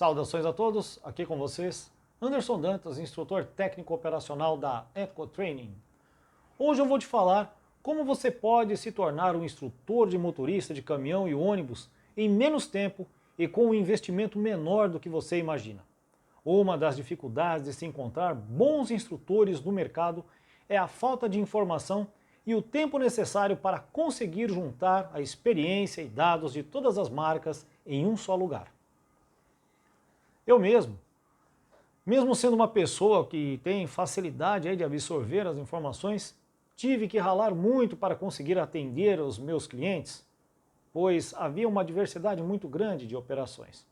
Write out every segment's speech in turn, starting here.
Saudações a todos, aqui com vocês, Anderson Dantas, instrutor técnico operacional da Ecotraining. Hoje eu vou te falar como você pode se tornar um instrutor de motorista de caminhão e ônibus em menos tempo e com um investimento menor do que você imagina. Uma das dificuldades de se encontrar bons instrutores no mercado é a falta de informação e o tempo necessário para conseguir juntar a experiência e dados de todas as marcas em um só lugar. Eu mesmo sendo uma pessoa que tem facilidade de absorver as informações, tive que ralar muito para conseguir atender os meus clientes, pois havia uma diversidade muito grande de operações.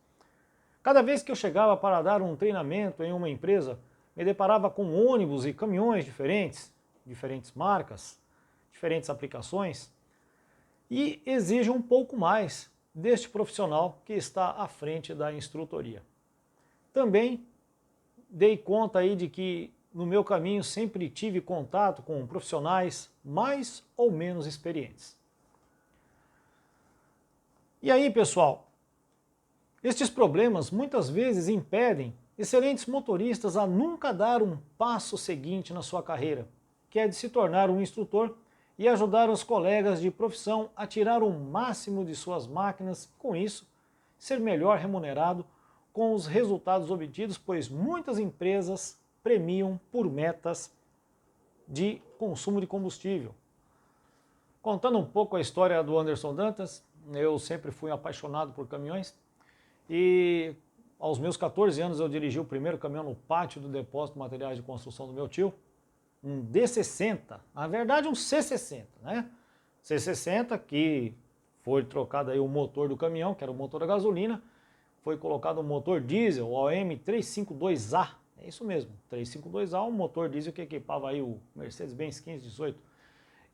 Cada vez que eu chegava para dar um treinamento em uma empresa, me deparava com ônibus e caminhões diferentes marcas, diferentes aplicações, e exige um pouco mais deste profissional que está à frente da instrutoria. Também dei conta aí de que no meu caminho sempre tive contato com profissionais mais ou menos experientes. E aí, pessoal, estes problemas muitas vezes impedem excelentes motoristas a nunca dar um passo seguinte na sua carreira, que é de se tornar um instrutor e ajudar os colegas de profissão a tirar o máximo de suas máquinas e, com isso, ser melhor remunerado com os resultados obtidos, pois muitas empresas premiam por metas de consumo de combustível. Contando um pouco a história do Anderson Dantas, eu sempre fui apaixonado por caminhões e aos meus 14 anos eu dirigi o primeiro caminhão no pátio do depósito de materiais de construção do meu tio, um D60, na verdade um C60, né? C60 que foi trocado aí o motor do caminhão, que era o motor a gasolina, foi colocado um motor diesel, o OM352A, é isso mesmo, 352A, um motor diesel que equipava aí o Mercedes-Benz 1518.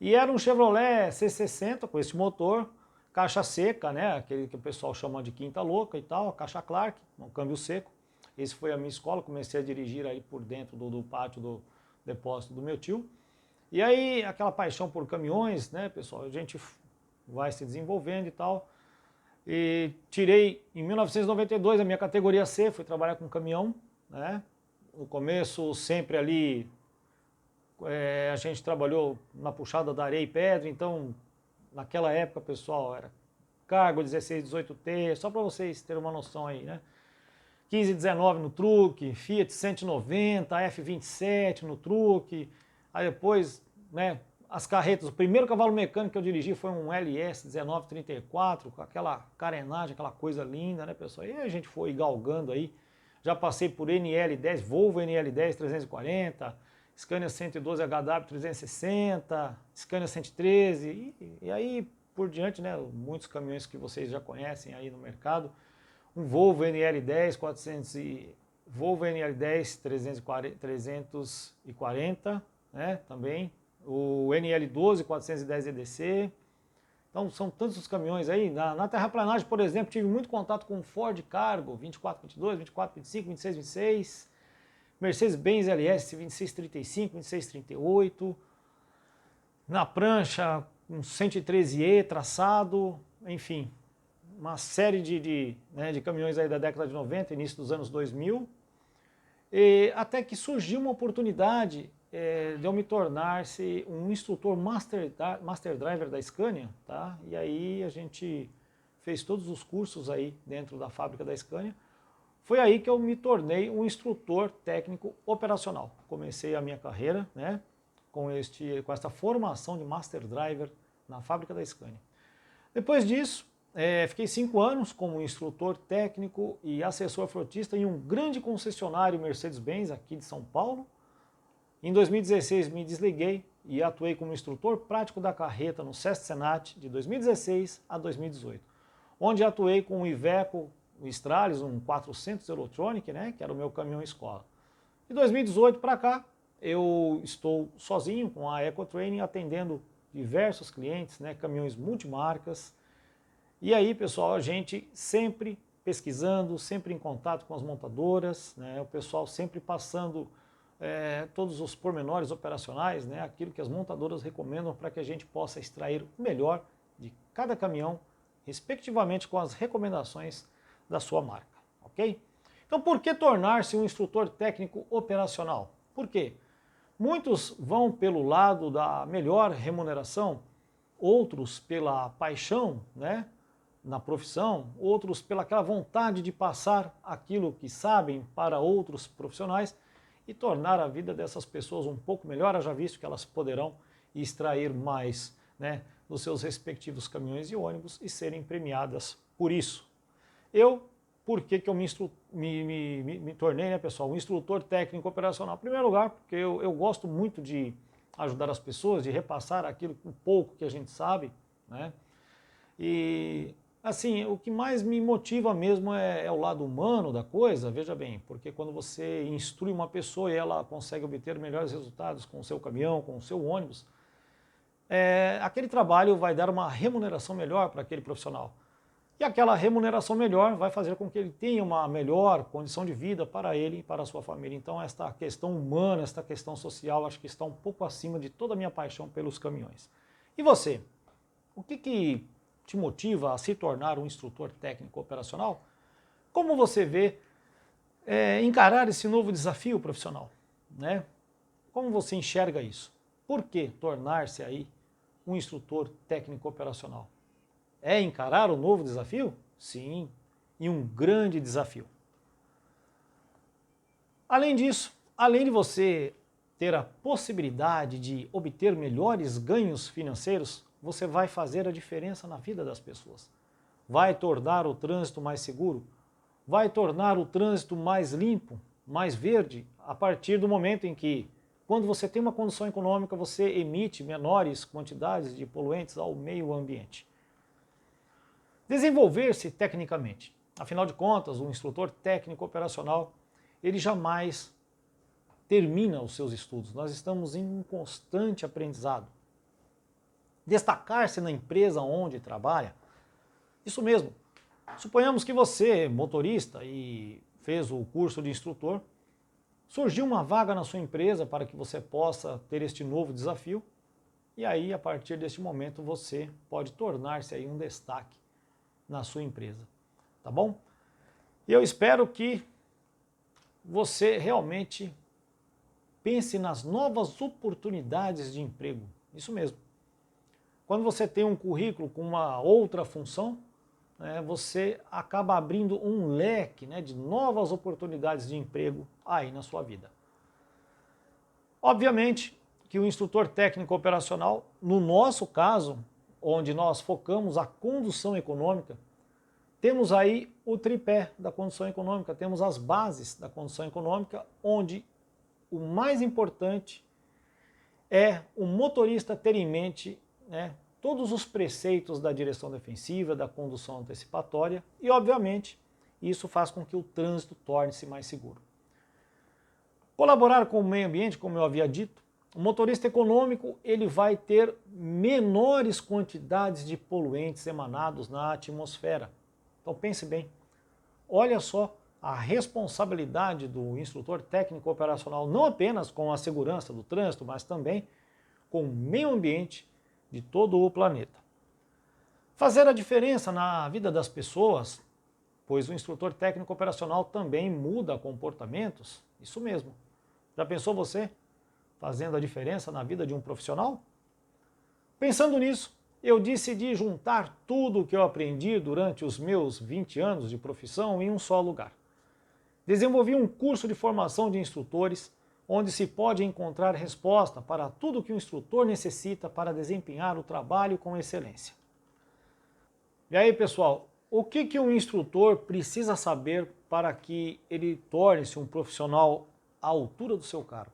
E era um Chevrolet C60 com esse motor, caixa seca, né, aquele que o pessoal chama de quinta louca e tal, a caixa Clark, um câmbio seco. Esse foi a minha escola, comecei a dirigir aí por dentro do pátio do depósito do meu tio. E aí aquela paixão por caminhões, né, pessoal, a gente vai se desenvolvendo e tal. E tirei em 1992 a minha categoria C, fui trabalhar com caminhão, né? No começo sempre ali a gente trabalhou na puxada da areia e pedra, então naquela época, pessoal, era Cargo 16, 18T, só para vocês terem uma noção aí, né? 15, 19 no truque, Fiat 190, F27 no truque, aí depois, né, as carretas, o primeiro cavalo mecânico que eu dirigi foi um LS 1934, com aquela carenagem, aquela coisa linda, né, pessoal? E a gente foi galgando aí. Já passei por NL10, Volvo NL10 340, Scania 112 HW 360, Scania 113, e aí por diante, né, muitos caminhões que vocês já conhecem aí no mercado. Um Volvo NL10 400 Volvo NL10 340, né, também. O NL12 410 EDC, então são tantos os caminhões aí. Na terraplanagem, por exemplo, tive muito contato com Ford Cargo 2422, 2425, 2626, Mercedes-Benz LS 2635, 2638, na prancha um 113E traçado, enfim, uma série de caminhões aí da década de 90, início dos anos 2000, e até que surgiu uma oportunidade de eu me tornar-se um instrutor master driver da Scania, tá? E aí a gente fez todos os cursos aí dentro da fábrica da Scania. Foi aí que eu me tornei um instrutor técnico operacional. Comecei a minha carreira, né, com essa formação de master driver na fábrica da Scania. Depois disso, fiquei 5 anos como instrutor técnico e assessor frotista em um grande concessionário Mercedes-Benz aqui de São Paulo. Em 2016 me desliguei e atuei como instrutor prático da carreta no SESC Senat de 2016 a 2018, onde atuei com o Iveco, o Stralis, um 400 Eurotronic, né, que era o meu caminhão escola. De 2018 para cá, eu estou sozinho com a Ecotraining, atendendo diversos clientes, né, caminhões multimarcas. E aí, pessoal, a gente sempre pesquisando, sempre em contato com as montadoras, né, o pessoal sempre passando todos os pormenores operacionais, né, aquilo que as montadoras recomendam para que a gente possa extrair o melhor de cada caminhão, respectivamente com as recomendações da sua marca, ok? Então, por que tornar-se um instrutor técnico operacional? Por quê? Muitos vão pelo lado da melhor remuneração, outros pela paixão, né, na profissão, outros pelaquela vontade de passar aquilo que sabem para outros profissionais e tornar a vida dessas pessoas um pouco melhor, já visto que elas poderão extrair mais, né, dos seus respectivos caminhões e ônibus e serem premiadas por isso. Por que que eu me tornei, né, pessoal, um instrutor técnico operacional? Em primeiro lugar, porque eu gosto muito de ajudar as pessoas, de repassar aquilo, um pouco que a gente sabe, né? E, assim, o que mais me motiva mesmo é o lado humano da coisa, veja bem, porque quando você instrui uma pessoa e ela consegue obter melhores resultados com o seu caminhão, com o seu ônibus, aquele trabalho vai dar uma remuneração melhor para aquele profissional. E aquela remuneração melhor vai fazer com que ele tenha uma melhor condição de vida para ele e para a sua família. Então esta questão humana, esta questão social, acho que está um pouco acima de toda a minha paixão pelos caminhões. E você? O que te motiva a se tornar um instrutor técnico operacional? Como você vê encarar esse novo desafio profissional, né? Como você enxerga isso? Por que tornar-se aí um instrutor técnico operacional? É encarar um novo desafio? Sim, e um grande desafio. Além disso, além de você ter a possibilidade de obter melhores ganhos financeiros, você vai fazer a diferença na vida das pessoas. Vai tornar o trânsito mais seguro, vai tornar o trânsito mais limpo, mais verde, a partir do momento em que, quando você tem uma condição econômica, você emite menores quantidades de poluentes ao meio ambiente. Desenvolver-se tecnicamente. Afinal de contas, um instrutor técnico operacional, ele jamais termina os seus estudos. Nós estamos em um constante aprendizado. Destacar-se na empresa onde trabalha, isso mesmo. Suponhamos que você, motorista, e fez o curso de instrutor, surgiu uma vaga na sua empresa para que você possa ter este novo desafio, e aí, a partir deste momento, você pode tornar-se aí um destaque na sua empresa, tá bom? E eu espero que você realmente pense nas novas oportunidades de emprego, isso mesmo. Quando você tem um currículo com uma outra função, você acaba abrindo um leque, né, de novas oportunidades de emprego aí na sua vida. Obviamente que o instrutor técnico operacional, no nosso caso, onde nós focamos a condução econômica, temos aí o tripé da condução econômica, temos as bases da condução econômica, onde o mais importante é o motorista ter em mente, né, todos os preceitos da direção defensiva, da condução antecipatória e, obviamente, isso faz com que o trânsito torne-se mais seguro. Colaborar com o meio ambiente, como eu havia dito, o motorista econômico ele vai ter menores quantidades de poluentes emanados na atmosfera. Então pense bem, olha só a responsabilidade do instrutor técnico operacional, não apenas com a segurança do trânsito, mas também com o meio ambiente de todo o planeta. Fazer a diferença na vida das pessoas, pois o instrutor técnico operacional também muda comportamentos, isso mesmo. Já pensou você fazendo a diferença na vida de um profissional? Pensando nisso, eu decidi juntar tudo o que eu aprendi durante os meus 20 anos de profissão em um só lugar. Desenvolvi um curso de formação de instrutores, onde se pode encontrar resposta para tudo o que o instrutor necessita para desempenhar o trabalho com excelência. E aí, pessoal, o que um instrutor precisa saber para que ele torne-se um profissional à altura do seu cargo?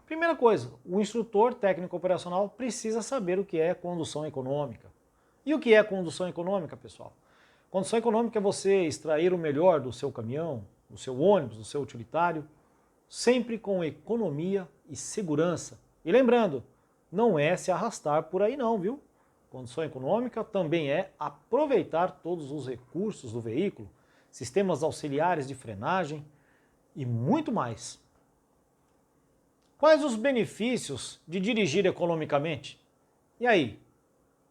Primeira coisa, o instrutor técnico operacional precisa saber o que é condução econômica. E o que é condução econômica, pessoal? Condução econômica é você extrair o melhor do seu caminhão, do seu ônibus, do seu utilitário, sempre com economia e segurança. E lembrando, não é se arrastar por aí não, viu? Condução econômica também é aproveitar todos os recursos do veículo, sistemas auxiliares de frenagem e muito mais. Quais os benefícios de dirigir economicamente? E aí,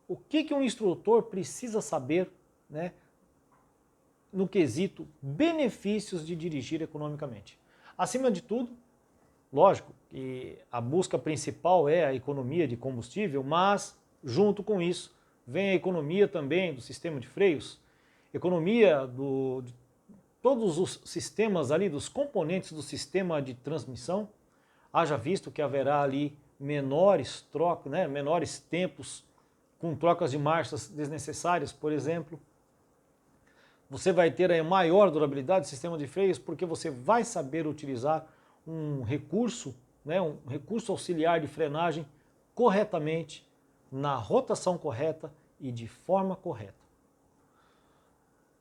o que um instrutor precisa saber, né, no quesito benefícios de dirigir economicamente. Acima de tudo, lógico que a busca principal é a economia de combustível, mas junto com isso vem a economia também do sistema de freios, economia de todos os sistemas ali, dos componentes do sistema de transmissão, haja visto que haverá ali menores trocas, menores tempos com trocas de marchas desnecessárias, por exemplo. Você vai ter aí maior durabilidade do sistema de freios porque você vai saber utilizar um recurso auxiliar de frenagem corretamente, na rotação correta e de forma correta.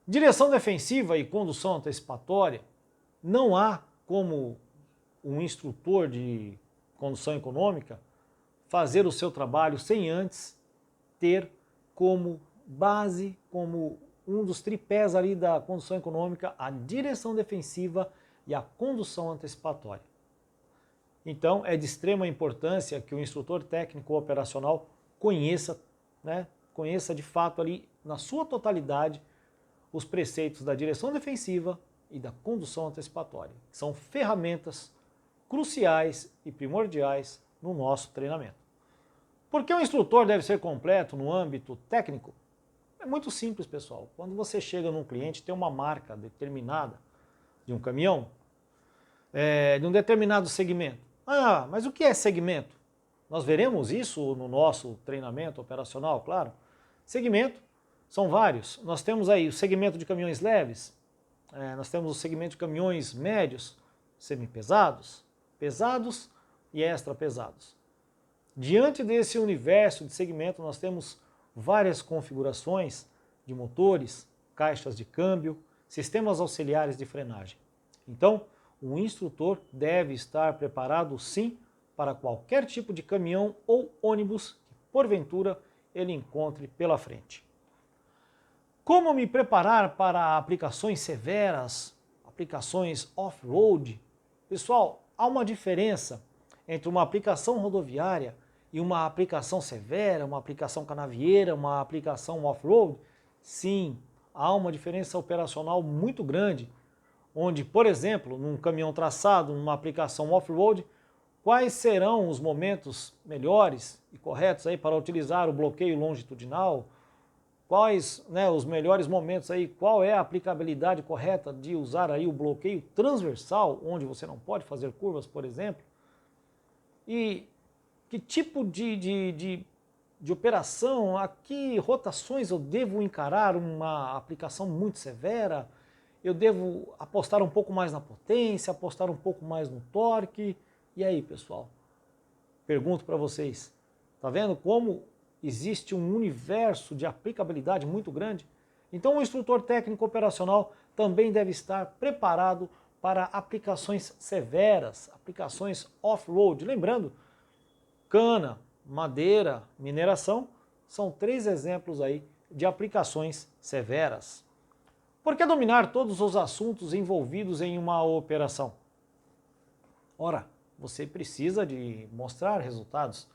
Direção defensiva e condução antecipatória, não há como um instrutor de condução econômica fazer o seu trabalho sem antes ter como base, como um dos tripés ali da condução econômica, a direção defensiva e a condução antecipatória. Então, é de extrema importância que o instrutor técnico operacional conheça de fato ali, na sua totalidade, os preceitos da direção defensiva e da condução antecipatória, que são ferramentas cruciais e primordiais no nosso treinamento. Por que o instrutor deve ser completo no âmbito técnico? É muito simples, pessoal. Quando você chega num cliente, tem uma marca determinada de um caminhão, de um determinado segmento. Ah, mas o que é segmento? Nós veremos isso no nosso treinamento operacional, claro. Segmento são vários. Nós temos aí o segmento de caminhões leves, nós temos o segmento de caminhões médios, semipesados, pesados e extra pesados. Diante desse universo de segmento, nós temos várias configurações de motores, caixas de câmbio, sistemas auxiliares de frenagem. Então, o instrutor deve estar preparado sim para qualquer tipo de caminhão ou ônibus que porventura ele encontre pela frente. Como me preparar para aplicações severas, aplicações off-road? Pessoal, há uma diferença entre uma aplicação rodoviária e uma aplicação severa, uma aplicação canavieira, uma aplicação off-road? Sim, há uma diferença operacional muito grande, onde, por exemplo, num caminhão traçado, numa aplicação off-road, quais serão os momentos melhores e corretos aí para utilizar o bloqueio longitudinal? Quais os melhores momentos aí? Qual é a aplicabilidade correta de usar aí o bloqueio transversal, onde você não pode fazer curvas, por exemplo? E que tipo de operação, a que rotações eu devo encarar uma aplicação muito severa? Eu devo apostar um pouco mais na potência, apostar um pouco mais no torque? E aí, pessoal? Pergunto para vocês, tá vendo como existe um universo de aplicabilidade muito grande? Então o instrutor técnico operacional também deve estar preparado para aplicações severas, aplicações off-road. Lembrando, cana, madeira, mineração, são 3 exemplos aí de aplicações severas. Por que dominar todos os assuntos envolvidos em uma operação? Ora, você precisa de mostrar resultados.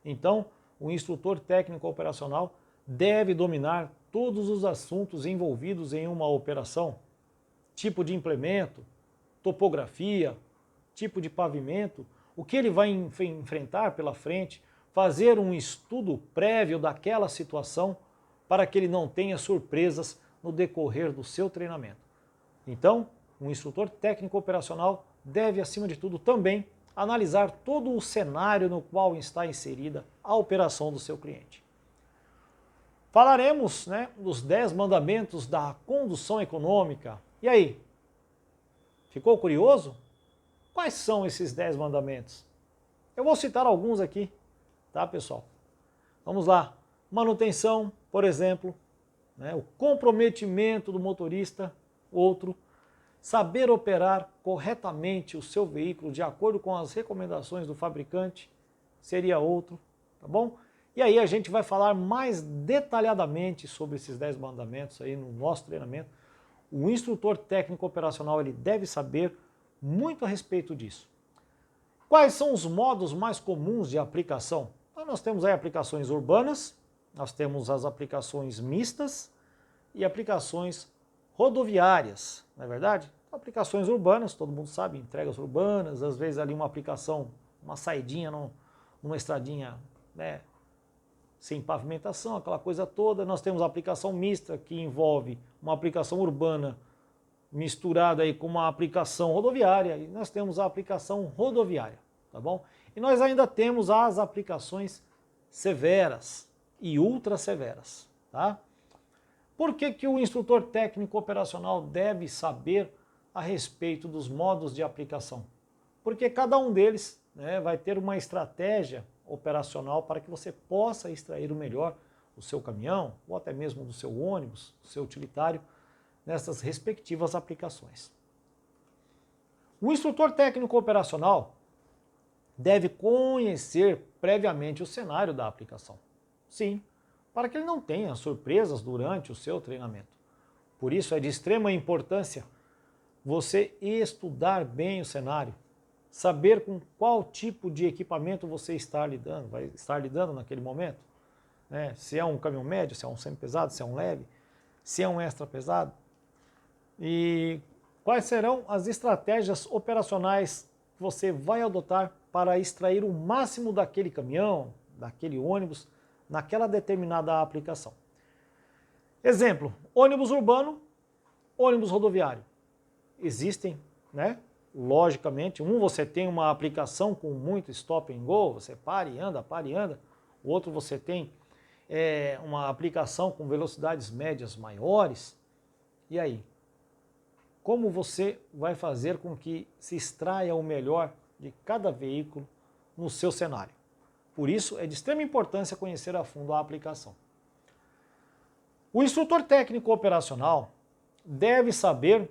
Então, o instrutor técnico operacional deve dominar todos os assuntos envolvidos em uma operação. Tipo de implemento, topografia, tipo de pavimento, o que ele vai enfrentar pela frente, fazer um estudo prévio daquela situação para que ele não tenha surpresas no decorrer do seu treinamento. Então, um instrutor técnico operacional deve, acima de tudo, também analisar todo o cenário no qual está inserida a operação do seu cliente. Falaremos dos 10 mandamentos da condução econômica. E aí? Ficou curioso? Quais são esses 10 mandamentos? Eu vou citar alguns aqui, tá, pessoal? Vamos lá. Manutenção, por exemplo, o comprometimento do motorista, outro. Saber operar corretamente o seu veículo de acordo com as recomendações do fabricante seria outro, tá bom? E aí a gente vai falar mais detalhadamente sobre esses 10 mandamentos aí no nosso treinamento. O instrutor técnico operacional ele deve saber muito a respeito disso. Quais são os modos mais comuns de aplicação? Então, nós temos aí aplicações urbanas, nós temos as aplicações mistas e aplicações rodoviárias, não é verdade? Aplicações urbanas, todo mundo sabe, entregas urbanas, às vezes ali uma aplicação, uma saidinha numa estradinha, né, sem pavimentação, aquela coisa toda. Nós temos a aplicação mista, que envolve uma aplicação urbana misturada aí com uma aplicação rodoviária, e nós temos a aplicação rodoviária, tá bom? E nós ainda temos as aplicações severas e ultra severas, tá? Por que que o instrutor técnico operacional deve saber a respeito dos modos de aplicação? Porque cada um deles, né, vai ter uma estratégia operacional para que você possa extrair o melhor do seu caminhão, ou até mesmo do seu ônibus, do seu utilitário, nessas respectivas aplicações. O instrutor técnico operacional deve conhecer previamente o cenário da aplicação. Sim, para que ele não tenha surpresas durante o seu treinamento. Por isso é de extrema importância você estudar bem o cenário, saber com qual tipo de equipamento você vai estar lidando naquele momento, né? Se é um caminhão médio, se é um semi-pesado, se é um leve, se é um extra pesado, e quais serão as estratégias operacionais que você vai adotar para extrair o máximo daquele caminhão, daquele ônibus, naquela determinada aplicação. Exemplo, ônibus urbano, ônibus rodoviário. Existem, né? Logicamente, você tem uma aplicação com muito stop and go, você para e anda, para e anda. O outro você tem uma aplicação com velocidades médias maiores. E aí? Como você vai fazer com que se extraia o melhor de cada veículo no seu cenário? Por isso, é de extrema importância conhecer a fundo a aplicação. O instrutor técnico operacional deve saber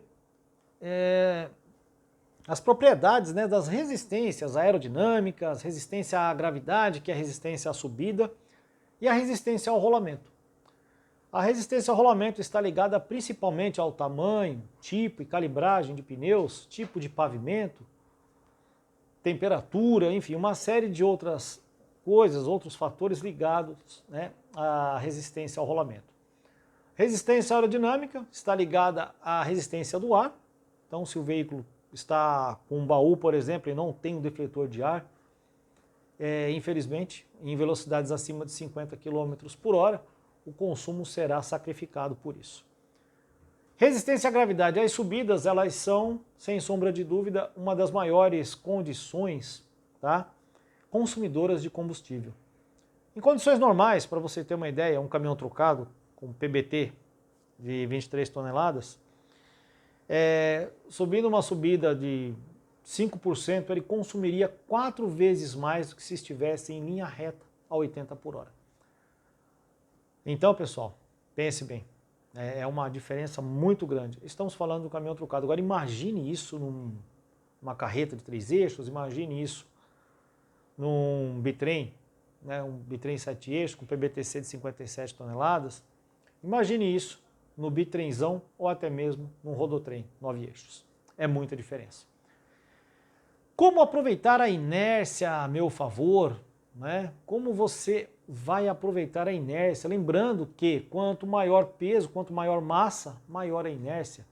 as propriedades, né, das resistências aerodinâmicas, resistência à gravidade, que é a resistência à subida, e a resistência ao rolamento. A resistência ao rolamento está ligada principalmente ao tamanho, tipo e calibragem de pneus, tipo de pavimento, temperatura, enfim, uma série de outras coisas, outros fatores ligados, né, à resistência ao rolamento. Resistência aerodinâmica está ligada à resistência do ar. Então, se o veículo está com um baú, por exemplo, e não tem um defletor de ar, infelizmente, em velocidades acima de 50 km por hora, o consumo será sacrificado por isso. Resistência à gravidade. As subidas, elas são, sem sombra de dúvida, uma das maiores condições, tá, consumidoras de combustível. Em condições normais, para você ter uma ideia, um caminhão trocado com PBT de 23 toneladas, subindo uma subida de 5%, ele consumiria 4 vezes mais do que se estivesse em linha reta a 80 por hora. Então, pessoal, pense bem, é uma diferença muito grande. Estamos falando do caminhão trocado. Agora, imagine isso numa carreta de 3 eixos, imagine isso num bitrem, né, um bitrem 7 eixos com PBTC de 57 toneladas. Imagine isso no bitrenzão ou até mesmo num rodotrem 9 eixos. É muita diferença. Como aproveitar a inércia a meu favor, né? Como você vai aproveitar a inércia? Lembrando que quanto maior peso, quanto maior massa, maior a inércia.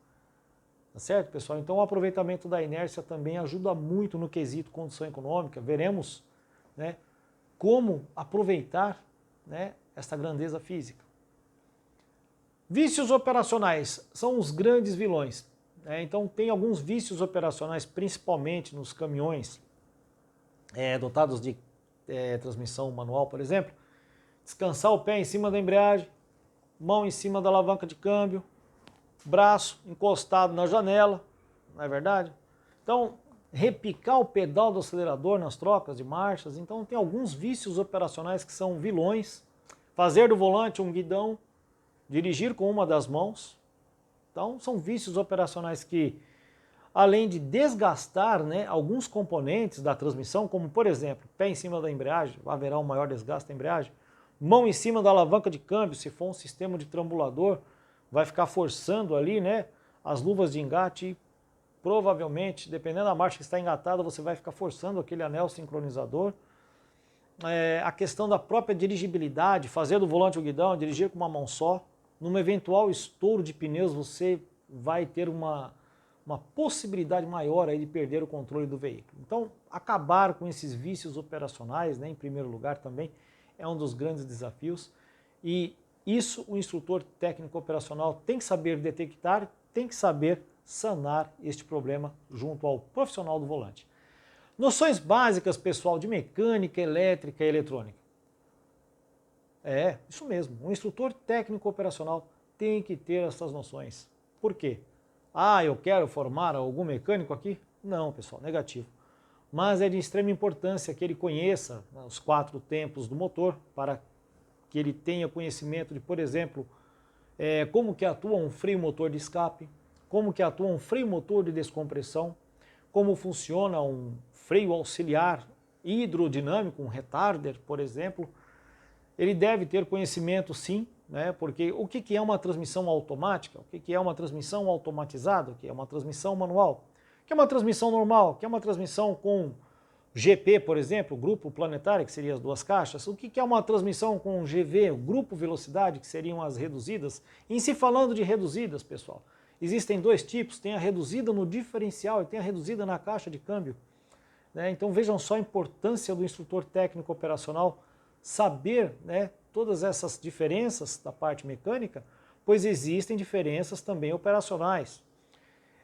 Tá certo, pessoal? Então o aproveitamento da inércia também ajuda muito no quesito condição econômica. Veremos, né, como aproveitar, né, esta grandeza física. Vícios operacionais são os grandes vilões. Então tem alguns vícios operacionais, principalmente nos caminhões dotados de transmissão manual, por exemplo. Descansar o pé em cima da embreagem, mão em cima da alavanca de câmbio, braço encostado na janela, não é verdade? Então, repicar o pedal do acelerador nas trocas de marchas. Então tem alguns vícios operacionais que são vilões. Fazer do volante um guidão, dirigir com uma das mãos. Então, são vícios operacionais que, além de desgastar, né, alguns componentes da transmissão, como, por exemplo, pé em cima da embreagem, haverá um maior desgaste da embreagem, mão em cima da alavanca de câmbio, se for um sistema de trambulador, vai ficar forçando ali, né, as luvas de engate e provavelmente, dependendo da marcha que está engatada, você vai ficar forçando aquele anel sincronizador. A questão da própria dirigibilidade, fazer do volante o guidão, dirigir com uma mão só. Num eventual estouro de pneus, você vai ter uma possibilidade maior aí de perder o controle do veículo. Então, acabar com esses vícios operacionais, né, em primeiro lugar também, é um dos grandes desafios. E isso o instrutor técnico operacional tem que saber detectar, tem que saber sanar este problema junto ao profissional do volante. Noções básicas, pessoal, de mecânica, elétrica e eletrônica. É, isso mesmo. Um instrutor técnico operacional tem que ter essas noções. Por quê? Ah, eu quero formar algum mecânico aqui? Não, pessoal, negativo. Mas é de extrema importância que ele conheça os 4 tempos do motor, para que ele tenha conhecimento de, por exemplo, como que atua um freio motor de escape, como que atua um freio motor de descompressão, como funciona um freio auxiliar hidrodinâmico, um retarder, por exemplo. Ele deve ter conhecimento, sim, né? Porque o que é uma transmissão automática? O que é uma transmissão automatizada? O que é uma transmissão manual? O que é uma transmissão normal? O que é uma transmissão com GP, por exemplo, grupo planetário, que seriam as 2 caixas? O que é uma transmissão com GV, o grupo velocidade, que seriam as reduzidas? Em se falando de reduzidas, pessoal, existem 2 tipos, tem a reduzida no diferencial e tem a reduzida na caixa de câmbio. Né? Então vejam só a importância do instrutor técnico operacional saber, né, todas essas diferenças da parte mecânica, pois existem diferenças também operacionais.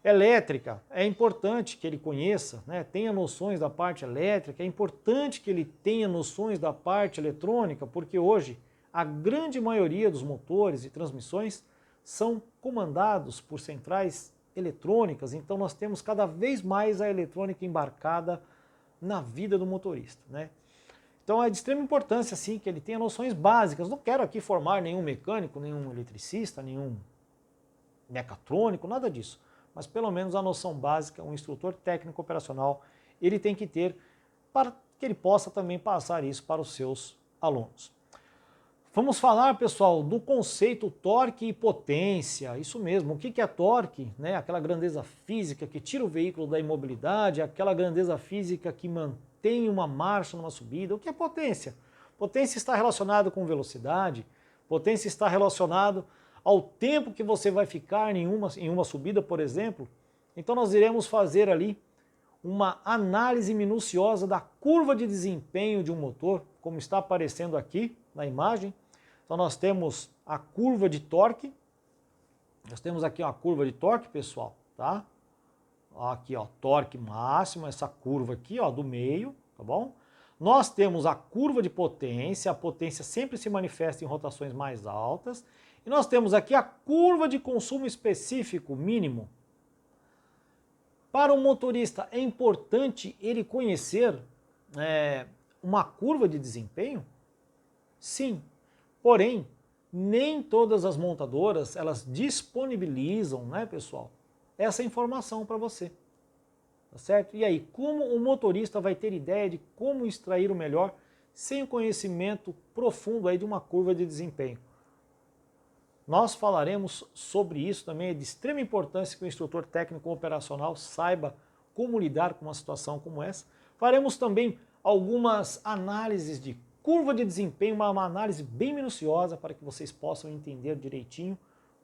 Elétrica, é importante que ele conheça, né, tenha noções da parte elétrica, é importante que ele tenha noções da parte eletrônica, porque hoje a grande maioria dos motores e transmissões são comandados por centrais eletrônicas, então nós temos cada vez mais a eletrônica embarcada na vida do motorista, né? Então é de extrema importância, sim, que ele tenha noções básicas. Não quero aqui formar nenhum mecânico, nenhum eletricista, nenhum mecatrônico, nada disso. Mas pelo menos a noção básica, um instrutor técnico operacional, ele tem que ter para que ele possa também passar isso para os seus alunos. Vamos falar, pessoal, do conceito torque e potência. Isso mesmo, o que é torque? Né? Aquela grandeza física que tira o veículo da imobilidade, aquela grandeza física que mantém uma marcha numa subida. O que é potência? Potência está relacionado com velocidade, potência está relacionado ao tempo que você vai ficar em uma subida, por exemplo. Então nós iremos fazer ali uma análise minuciosa da curva de desempenho de um motor, como está aparecendo aqui na imagem. Então nós temos a curva de torque, nós temos aqui uma curva de torque, pessoal, tá? Aqui, ó, torque máximo, essa curva aqui, ó, do meio, tá bom? Nós temos a curva de potência, a potência sempre se manifesta em rotações mais altas. E nós temos aqui a curva de consumo específico mínimo. Para um motorista é importante ele conhecer uma curva de desempenho? Sim, porém, nem todas as montadoras elas disponibilizam, né, pessoal, essa informação para você. Tá certo? E aí, como o motorista vai ter ideia de como extrair o melhor sem o conhecimento profundo aí de uma curva de desempenho? Nós falaremos sobre isso também, é de extrema importância que o instrutor técnico operacional saiba como lidar com uma situação como essa. Faremos também algumas análises de curva de desempenho, uma análise bem minuciosa para que vocês possam entender direitinho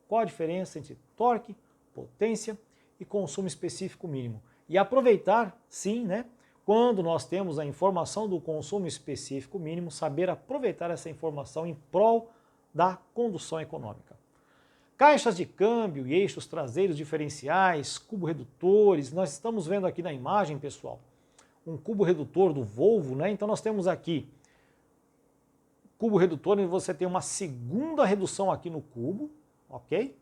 qual a diferença entre torque, potência e consumo específico mínimo. E aproveitar, sim, né, quando nós temos a informação do consumo específico mínimo, saber aproveitar essa informação em prol da condução econômica. Caixas de câmbio e eixos traseiros diferenciais, cubo redutores, nós estamos vendo aqui na imagem, pessoal, um cubo redutor do Volvo, né? Então nós temos aqui cubo redutor, e você tem uma segunda redução aqui no cubo, ok?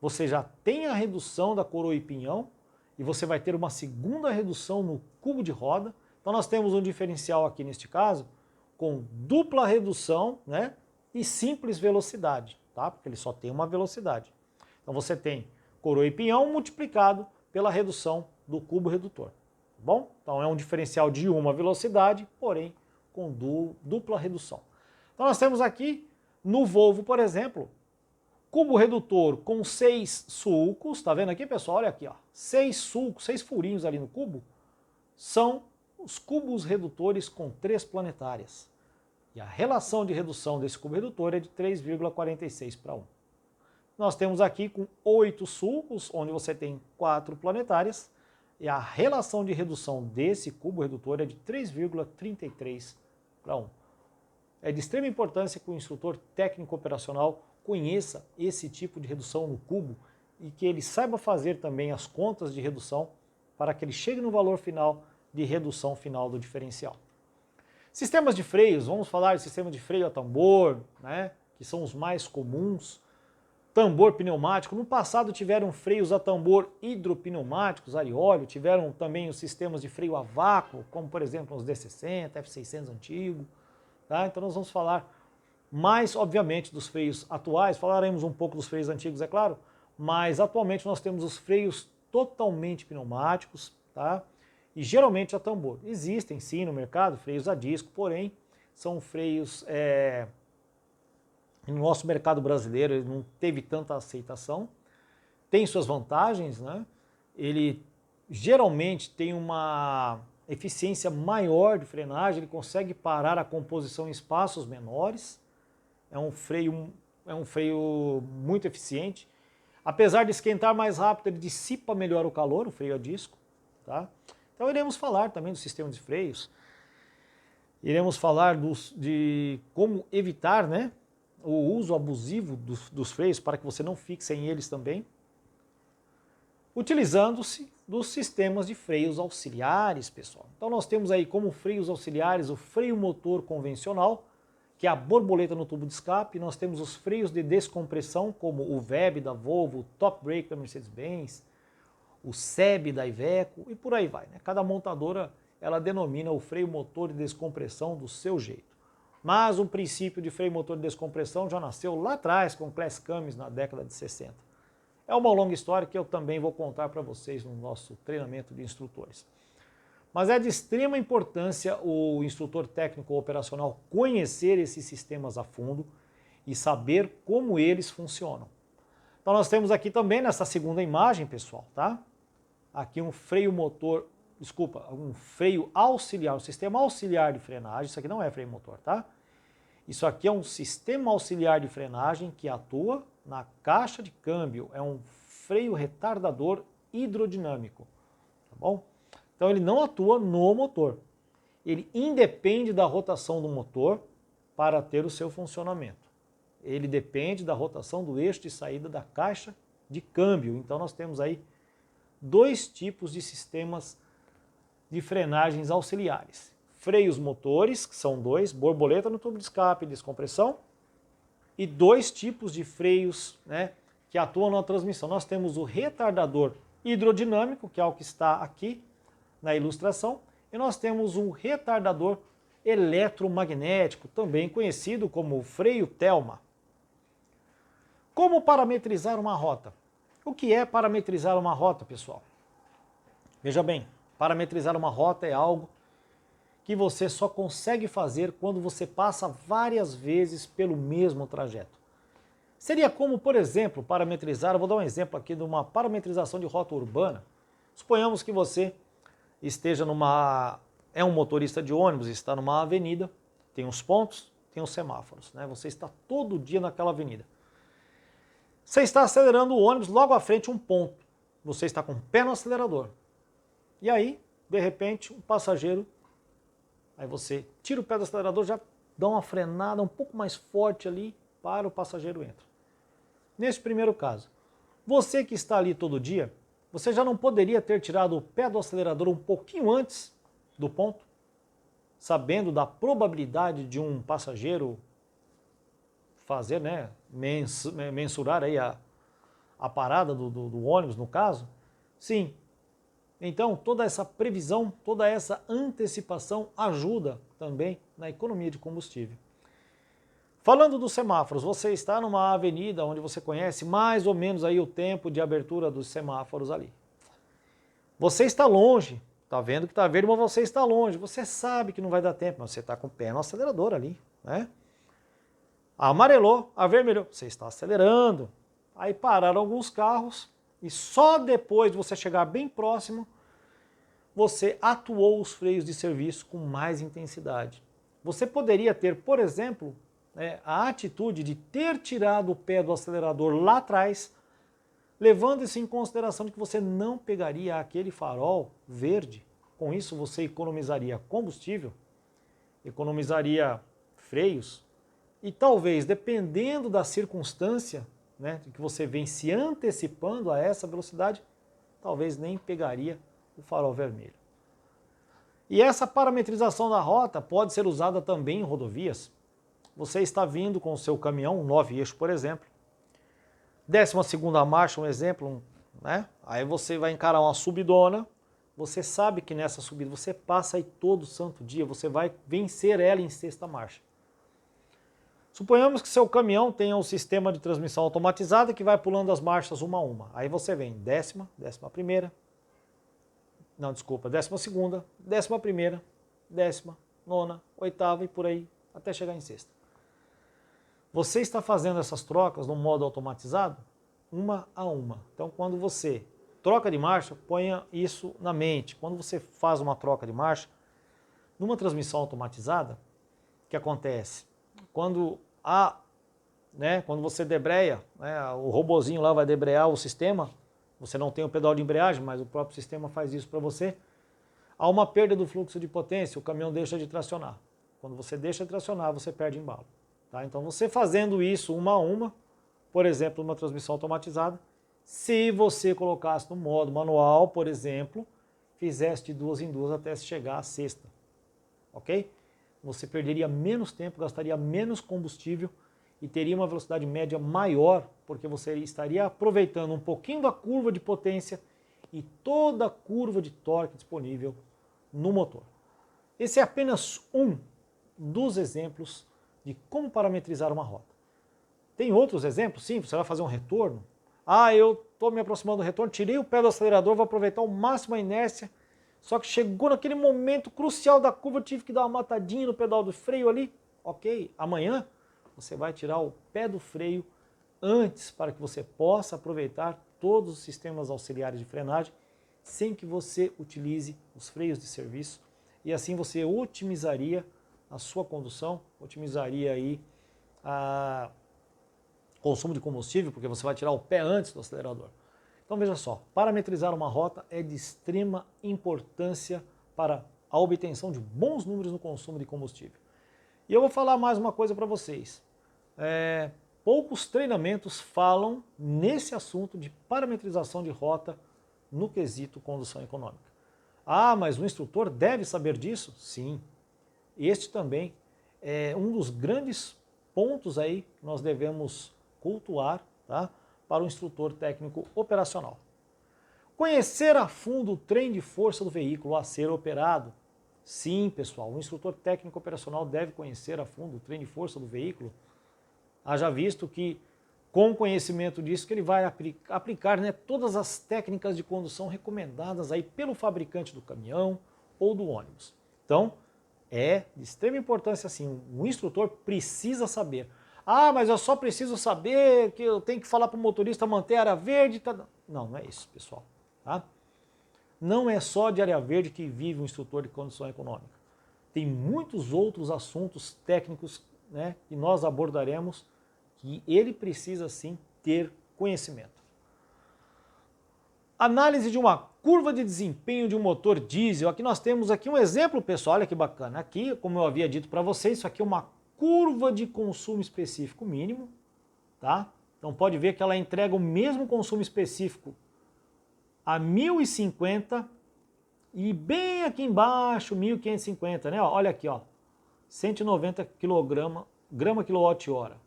Você já tem a redução da coroa e pinhão, e você vai ter uma segunda redução no cubo de roda. Então nós temos um diferencial aqui neste caso, com dupla redução, né? E simples velocidade, tá? Porque ele só tem uma velocidade. Então você tem coroa e pinhão multiplicado pela redução do cubo redutor, tá bom? Então é um diferencial de uma velocidade, porém com dupla redução. Então nós temos aqui no Volvo, por exemplo, cubo redutor com 6 sulcos, tá vendo aqui, pessoal? Olha aqui, ó, 6 sulcos, 6 furinhos ali no cubo, são os cubos redutores com 3 planetárias. E a relação de redução desse cubo redutor é de 3,46 para 1. nós temos aqui com 8 sulcos, onde você tem 4 planetárias, e a relação de redução desse cubo redutor é de 3,33 para 1. É de extrema importância que o instrutor técnico operacional conheça esse tipo de redução no cubo e que ele saiba fazer também as contas de redução para que ele chegue no valor final de redução final do diferencial. Sistemas de freios, vamos falar de sistema de freio a tambor, né, que são os mais comuns. Tambor pneumático, no passado tiveram freios a tambor hidropneumáticos, ar e óleo, tiveram também os sistemas de freio a vácuo, como por exemplo os D60, F600 antigo. Tá? Então nós vamos falar mais, obviamente, dos freios atuais, falaremos um pouco dos freios antigos, é claro, mas atualmente nós temos os freios totalmente pneumáticos, tá? E geralmente a tambor. Existem sim no mercado freios a disco, porém são freios, no nosso mercado brasileiro ele não teve tanta aceitação, tem suas vantagens, né? Ele geralmente tem uma eficiência maior de frenagem, ele consegue parar a composição em espaços menores, é um freio muito eficiente. Apesar de esquentar mais rápido, ele dissipa melhor o calor, o freio a disco. Tá? Então iremos falar também do sistema de freios, iremos falar de como evitar, né, o uso abusivo dos freios para que você não fixe em eles também, utilizando-se dos sistemas de freios auxiliares, pessoal. Então nós temos aí como freios auxiliares o freio motor convencional, que é a borboleta no tubo de escape. Nós temos os freios de descompressão, como o VEB da Volvo, o Top Brake da Mercedes-Benz, o SEB da Iveco e por aí vai, né? Cada montadora ela denomina o freio motor de descompressão do seu jeito. Mas o princípio de freio motor de descompressão já nasceu lá atrás com Class Cummins na década de 60. É uma longa história que eu também vou contar para vocês no nosso treinamento de instrutores. Mas é de extrema importância o instrutor técnico operacional conhecer esses sistemas a fundo e saber como eles funcionam. Então nós temos aqui também nessa segunda imagem, pessoal, tá? Aqui um freio motor, um freio auxiliar, um sistema auxiliar de frenagem. Isso aqui não é freio motor, tá? Isso aqui é um sistema auxiliar de frenagem que atua na caixa de câmbio. É um freio retardador hidrodinâmico, tá bom? Então ele não atua no motor. Ele independe da rotação do motor para ter o seu funcionamento. Ele depende da rotação do eixo de saída da caixa de câmbio. Então nós temos aí dois tipos de sistemas de frenagens auxiliares. Freios motores, que são dois, borboleta no tubo de escape e descompressão, e dois tipos de freios, né, que atuam na transmissão. Nós temos o retardador hidrodinâmico, que é o que está aqui na ilustração, e nós temos um retardador eletromagnético, também conhecido como freio Telma. Como parametrizar uma rota? O que é parametrizar uma rota, pessoal? Veja bem, parametrizar uma rota é algo que você só consegue fazer quando você passa várias vezes pelo mesmo trajeto. Seria como, por exemplo, parametrizar, eu vou dar um exemplo aqui de uma parametrização de rota urbana. Suponhamos que você esteja é um motorista de ônibus, está numa avenida, tem os pontos, tem os semáforos, né? Você está todo dia naquela avenida. Você está acelerando o ônibus, logo à frente um ponto. Você está com o pé no acelerador. E aí, de repente, um passageiro, aí você tira o pé do acelerador, já dá uma frenada um pouco mais forte ali, para o passageiro entra. Nesse primeiro caso, você que está ali todo dia, você já não poderia ter tirado o pé do acelerador um pouquinho antes do ponto, sabendo da probabilidade de um passageiro fazer, né, mensurar aí a parada do ônibus, no caso? Sim. Então, toda essa previsão, toda essa antecipação ajuda também na economia de combustível. Falando dos semáforos, você está numa avenida onde você conhece mais ou menos aí o tempo de abertura dos semáforos ali. Você está longe, está vendo que está verde, mas você está longe. Você sabe que não vai dar tempo, mas você está com o pé no acelerador ali, né? Amarelou, avermelhou, você está acelerando. Aí pararam alguns carros e só depois de você chegar bem próximo, você atuou os freios de serviço com mais intensidade. Você poderia ter, por exemplo, a atitude de ter tirado o pé do acelerador lá atrás, levando isso em consideração de que você não pegaria aquele farol verde. Com isso você economizaria combustível, economizaria freios e talvez, dependendo da circunstância, de que você vem se antecipando a essa velocidade, talvez nem pegaria o farol vermelho. E essa parametrização da rota pode ser usada também em rodovias. Você está vindo com o seu caminhão, um 9 eixo, por exemplo, 12ª marcha, um exemplo, Aí você vai encarar uma subidona, você sabe que nessa subida você passa aí todo santo dia, você vai vencer ela em 6ª marcha. Suponhamos que seu caminhão tenha um sistema de transmissão automatizada que vai pulando as marchas uma a uma. Aí você vem 10ª, 11ª, 12ª, 11ª, 10ª, 9ª, 8ª e por aí até chegar em 6ª. Você está fazendo essas trocas no modo automatizado, uma a uma. Então, quando você troca de marcha, ponha isso na mente. Quando você faz uma troca de marcha, numa transmissão automatizada, o que acontece? Quando você debreia, o robozinho lá vai debrear o sistema, você não tem o pedal de embreagem, mas o próprio sistema faz isso para você. Há uma perda do fluxo de potência, o caminhão deixa de tracionar. Quando você deixa de tracionar, você perde embalo. Tá? Então você fazendo isso uma a uma, por exemplo, numa transmissão automatizada, se você colocasse no modo manual, por exemplo, fizesse de 2 em 2 até chegar à 6ª, ok? Você perderia menos tempo, gastaria menos combustível e teria uma velocidade média maior, porque você estaria aproveitando um pouquinho da curva de potência e toda a curva de torque disponível no motor. Esse é apenas um dos exemplos de como parametrizar uma rota. Tem outros exemplos? Sim, você vai fazer um retorno. Eu estou me aproximando do retorno, tirei o pé do acelerador, vou aproveitar ao máximo a inércia, só que chegou naquele momento crucial da curva, eu tive que dar uma matadinha no pedal do freio ali. Ok, amanhã você vai tirar o pé do freio antes para que você possa aproveitar todos os sistemas auxiliares de frenagem sem que você utilize os freios de serviço e assim você otimizaria a sua condução, otimizaria aí a consumo de combustível, porque você vai tirar o pé antes do acelerador. Então veja só, parametrizar uma rota é de extrema importância para a obtenção de bons números no consumo de combustível. E eu vou falar mais uma coisa para vocês. Poucos treinamentos falam nesse assunto de parametrização de rota no quesito condução econômica. Mas o instrutor deve saber disso? Sim. Este também é um dos grandes pontos aí que nós devemos cultuar, tá? Para o instrutor técnico operacional. Conhecer a fundo o trem de força do veículo a ser operado. Sim, pessoal, o instrutor técnico operacional deve conhecer a fundo o trem de força do veículo. Haja visto que, com conhecimento disso, que ele vai aplicar todas as técnicas de condução recomendadas aí pelo fabricante do caminhão ou do ônibus. Então, é de extrema importância, assim, o instrutor precisa saber. Mas eu só preciso saber que eu tenho que falar para o motorista manter a área verde. Não, não é isso, pessoal. Tá? Não é só de área verde que vive um instrutor de condução econômica. Tem muitos outros assuntos técnicos que nós abordaremos que ele precisa sim ter conhecimento. Análise de uma curva de desempenho de um motor diesel. Aqui nós temos aqui um exemplo, pessoal, olha que bacana. Aqui, como eu havia dito para vocês, isso aqui é uma curva de consumo específico mínimo, tá? Então pode ver que ela entrega o mesmo consumo específico a 1050 e bem aqui embaixo 1550, né? Olha aqui, 190 grama quilowatt-hora,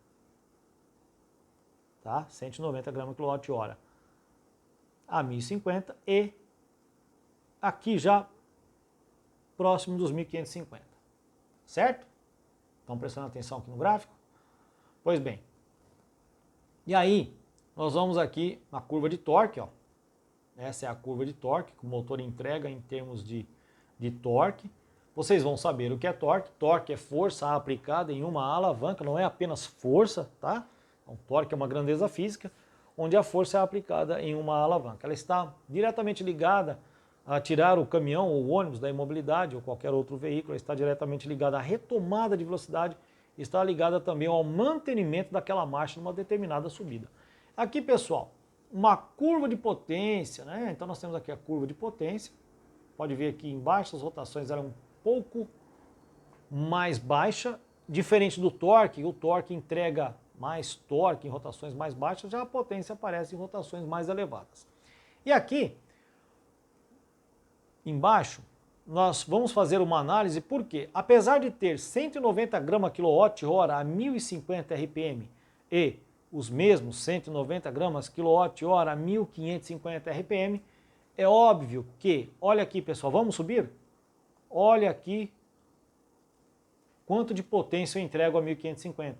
tá? 190 grama quilowatt-hora a 1050 e aqui já próximo dos 1550, certo? Estão prestando atenção aqui no gráfico? Pois bem. E aí, nós vamos aqui na curva de torque, Essa é a curva de torque que o motor entrega em termos de torque. Vocês vão saber o que é torque. Torque é força aplicada em uma alavanca, não é apenas força, tá? Então, torque é uma grandeza física, onde a força é aplicada em uma alavanca. Ela está diretamente ligada a tirar o caminhão ou o ônibus da imobilidade ou qualquer outro veículo, está diretamente ligada à retomada de velocidade está ligada também ao mantenimento daquela marcha numa determinada subida. Aqui, pessoal, uma curva de potência, né? Então nós temos aqui a curva de potência. Pode ver aqui embaixo as rotações eram um pouco mais baixa, diferente do torque. O torque entrega mais torque em rotações mais baixas, já a potência aparece em rotações mais elevadas. E aqui, embaixo, nós vamos fazer uma análise porque, apesar de ter 190 gramas kWh a 1050 RPM e os mesmos 190 gramas kWh a 1550 RPM, é óbvio que, olha aqui pessoal, vamos subir? Olha aqui quanto de potência eu entrego a 1550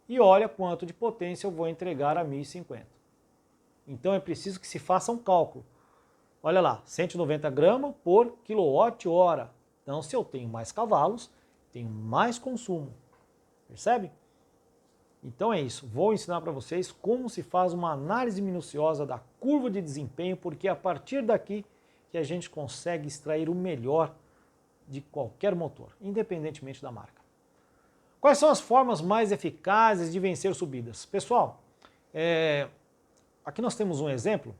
e olha quanto de potência eu vou entregar a 1050. Então é preciso que se faça um cálculo. Olha lá, 190 gramas por quilowatt-hora. Então, se eu tenho mais cavalos, tenho mais consumo. Percebe? Então é isso. Vou ensinar para vocês como se faz uma análise minuciosa da curva de desempenho, porque é a partir daqui que a gente consegue extrair o melhor de qualquer motor, independentemente da marca. Quais são as formas mais eficazes de vencer subidas? Pessoal, aqui nós temos um exemplo.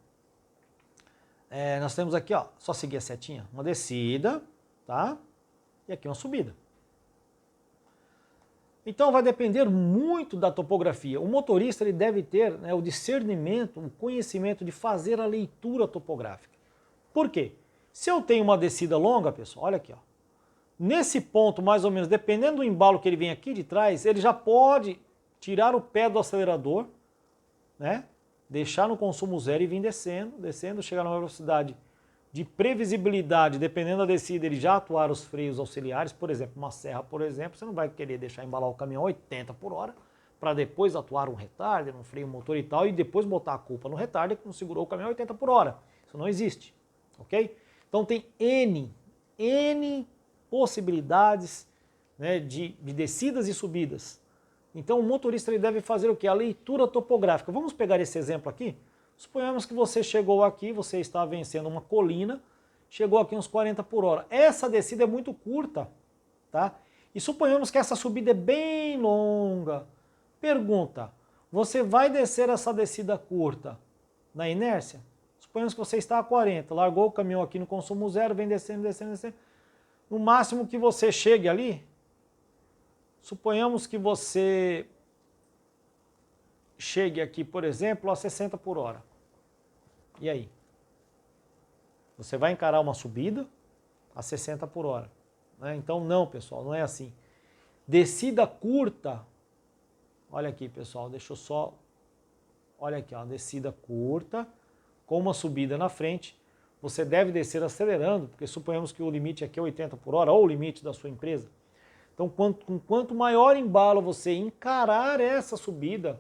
Nós temos aqui, ó, só seguir a setinha, uma descida, tá? E aqui uma subida. Então vai depender muito da topografia. O motorista ele deve ter, né, o discernimento, o conhecimento de fazer a leitura topográfica. Por quê? Se eu tenho uma descida longa, pessoal, olha aqui, ó. Nesse ponto, mais ou menos, dependendo do embalo que ele vem aqui de trás, ele já pode tirar o pé do acelerador, né? Deixar no consumo zero e vir descendo, chegar numa velocidade de previsibilidade, dependendo da descida, ele já atuar os freios auxiliares, por exemplo, uma serra, por exemplo, você não vai querer deixar embalar o caminhão a 80 por hora, para depois atuar um retarder, um freio motor e tal, e depois botar a culpa no retarder que não segurou o caminhão a 80 por hora. Isso não existe, ok? Então tem N possibilidades, né, de descidas e subidas. Então o motorista ele deve fazer o quê? A leitura topográfica. Vamos pegar esse exemplo aqui? Suponhamos que você chegou aqui, você está vencendo uma colina, chegou aqui uns 40 por hora. Essa descida é muito curta, tá? E suponhamos que essa subida é bem longa. Pergunta, você vai descer essa descida curta na inércia? Suponhamos que você está a 40, largou o caminhão aqui no consumo zero, vem descendo. No máximo que você chegue ali, suponhamos que você chegue aqui, por exemplo, a 60 por hora. E aí? Você vai encarar uma subida a 60 por hora, né? Então não, pessoal, não é assim. Descida curta, olha aqui, pessoal, deixa eu só... Olha aqui, ó, descida curta, com uma subida na frente. Você deve descer acelerando, porque suponhamos que o limite aqui é 80 por hora, ou o limite da sua empresa. Então, quanto maior embalo você encarar essa subida,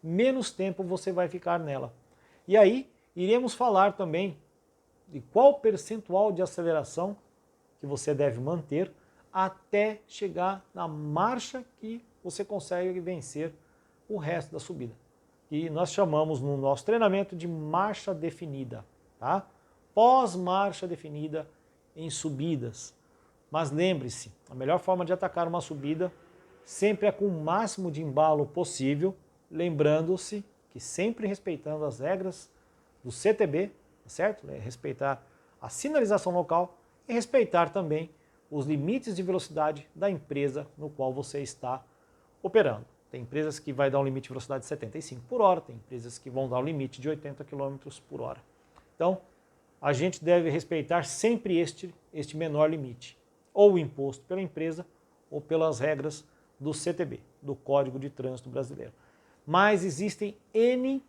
menos tempo você vai ficar nela. E aí, iremos falar também de qual percentual de aceleração que você deve manter até chegar na marcha que você consegue vencer o resto da subida. E nós chamamos no nosso treinamento de marcha definida, tá? Pós-marcha definida em subidas. Mas lembre-se, a melhor forma de atacar uma subida sempre é com o máximo de embalo possível, lembrando-se que sempre respeitando as regras do CTB, certo? Respeitar a sinalização local e respeitar também os limites de velocidade da empresa no qual você está operando. Tem empresas que vai dar um limite de velocidade de 75 por hora, tem empresas que vão dar um limite de 80 km por hora. Então, a gente deve respeitar sempre este menor limite, ou imposto pela empresa, ou pelas regras do CTB, do Código de Trânsito Brasileiro. Mas existem N,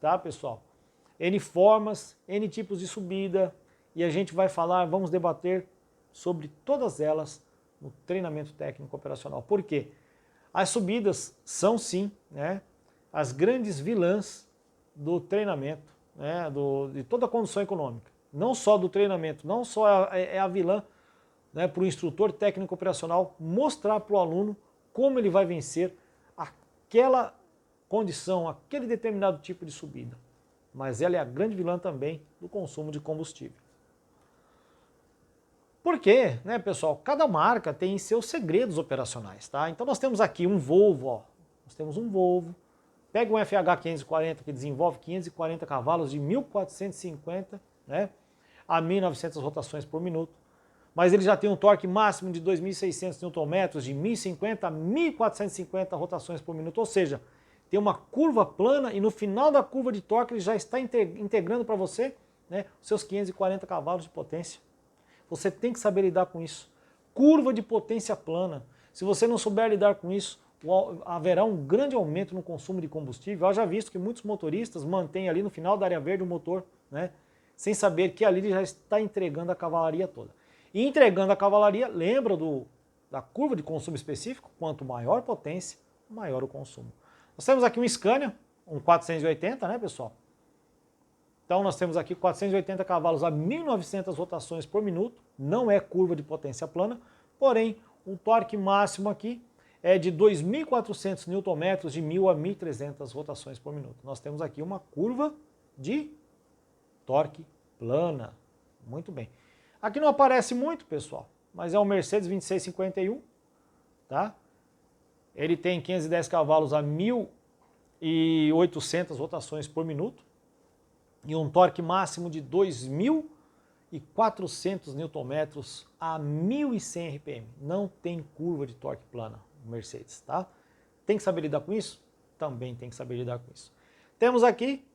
tá, pessoal? N formas, N tipos de subida, e a gente vai falar, vamos debater sobre todas elas no treinamento técnico operacional. Por quê? As subidas são sim, né, as grandes vilãs do treinamento, né, de toda a condução econômica. Não só do treinamento, não só é a vilã, né, para o instrutor técnico operacional mostrar para o aluno como ele vai vencer aquela condição, aquele determinado tipo de subida. Mas ela é a grande vilã também do consumo de combustível. Porque, né, pessoal, cada marca tem seus segredos operacionais, tá? Então nós temos aqui um Volvo, ó. Nós temos um Volvo. Pega um FH 540 que desenvolve 540 cavalos de 1.450, né, a 1.900 rotações por minuto. Mas ele já tem um torque máximo de 2.600 Nm, de 1.050 a 1.450 rotações por minuto. Ou seja, tem uma curva plana e no final da curva de torque ele já está integrando para você, né, os seus 540 cavalos de potência. Você tem que saber lidar com isso. Curva de potência plana. Se você não souber lidar com isso, haverá um grande aumento no consumo de combustível. Eu já visto que muitos motoristas mantêm ali no final da área verde o motor, né, sem saber que ali ele já está entregando a cavalaria toda. E entregando a cavalaria, lembra da curva de consumo específico? Quanto maior potência, maior o consumo. Nós temos aqui um Scania, um 480, né, pessoal? Então nós temos aqui 480 cavalos a 1.900 rotações por minuto, não é curva de potência plana, porém o torque máximo aqui é de 2.400 Nm de 1.000 a 1.300 rotações por minuto. Nós temos aqui uma curva de torque plana. Muito bem. Aqui não aparece muito, pessoal, mas é o Mercedes 2651, tá? Ele tem 510 cavalos a 1.800 rotações por minuto e um torque máximo de 2.400 Nm a 1.100 RPM. Não tem curva de torque plana no Mercedes, tá? Tem que saber lidar com isso? Também tem que saber lidar com isso. Temos aqui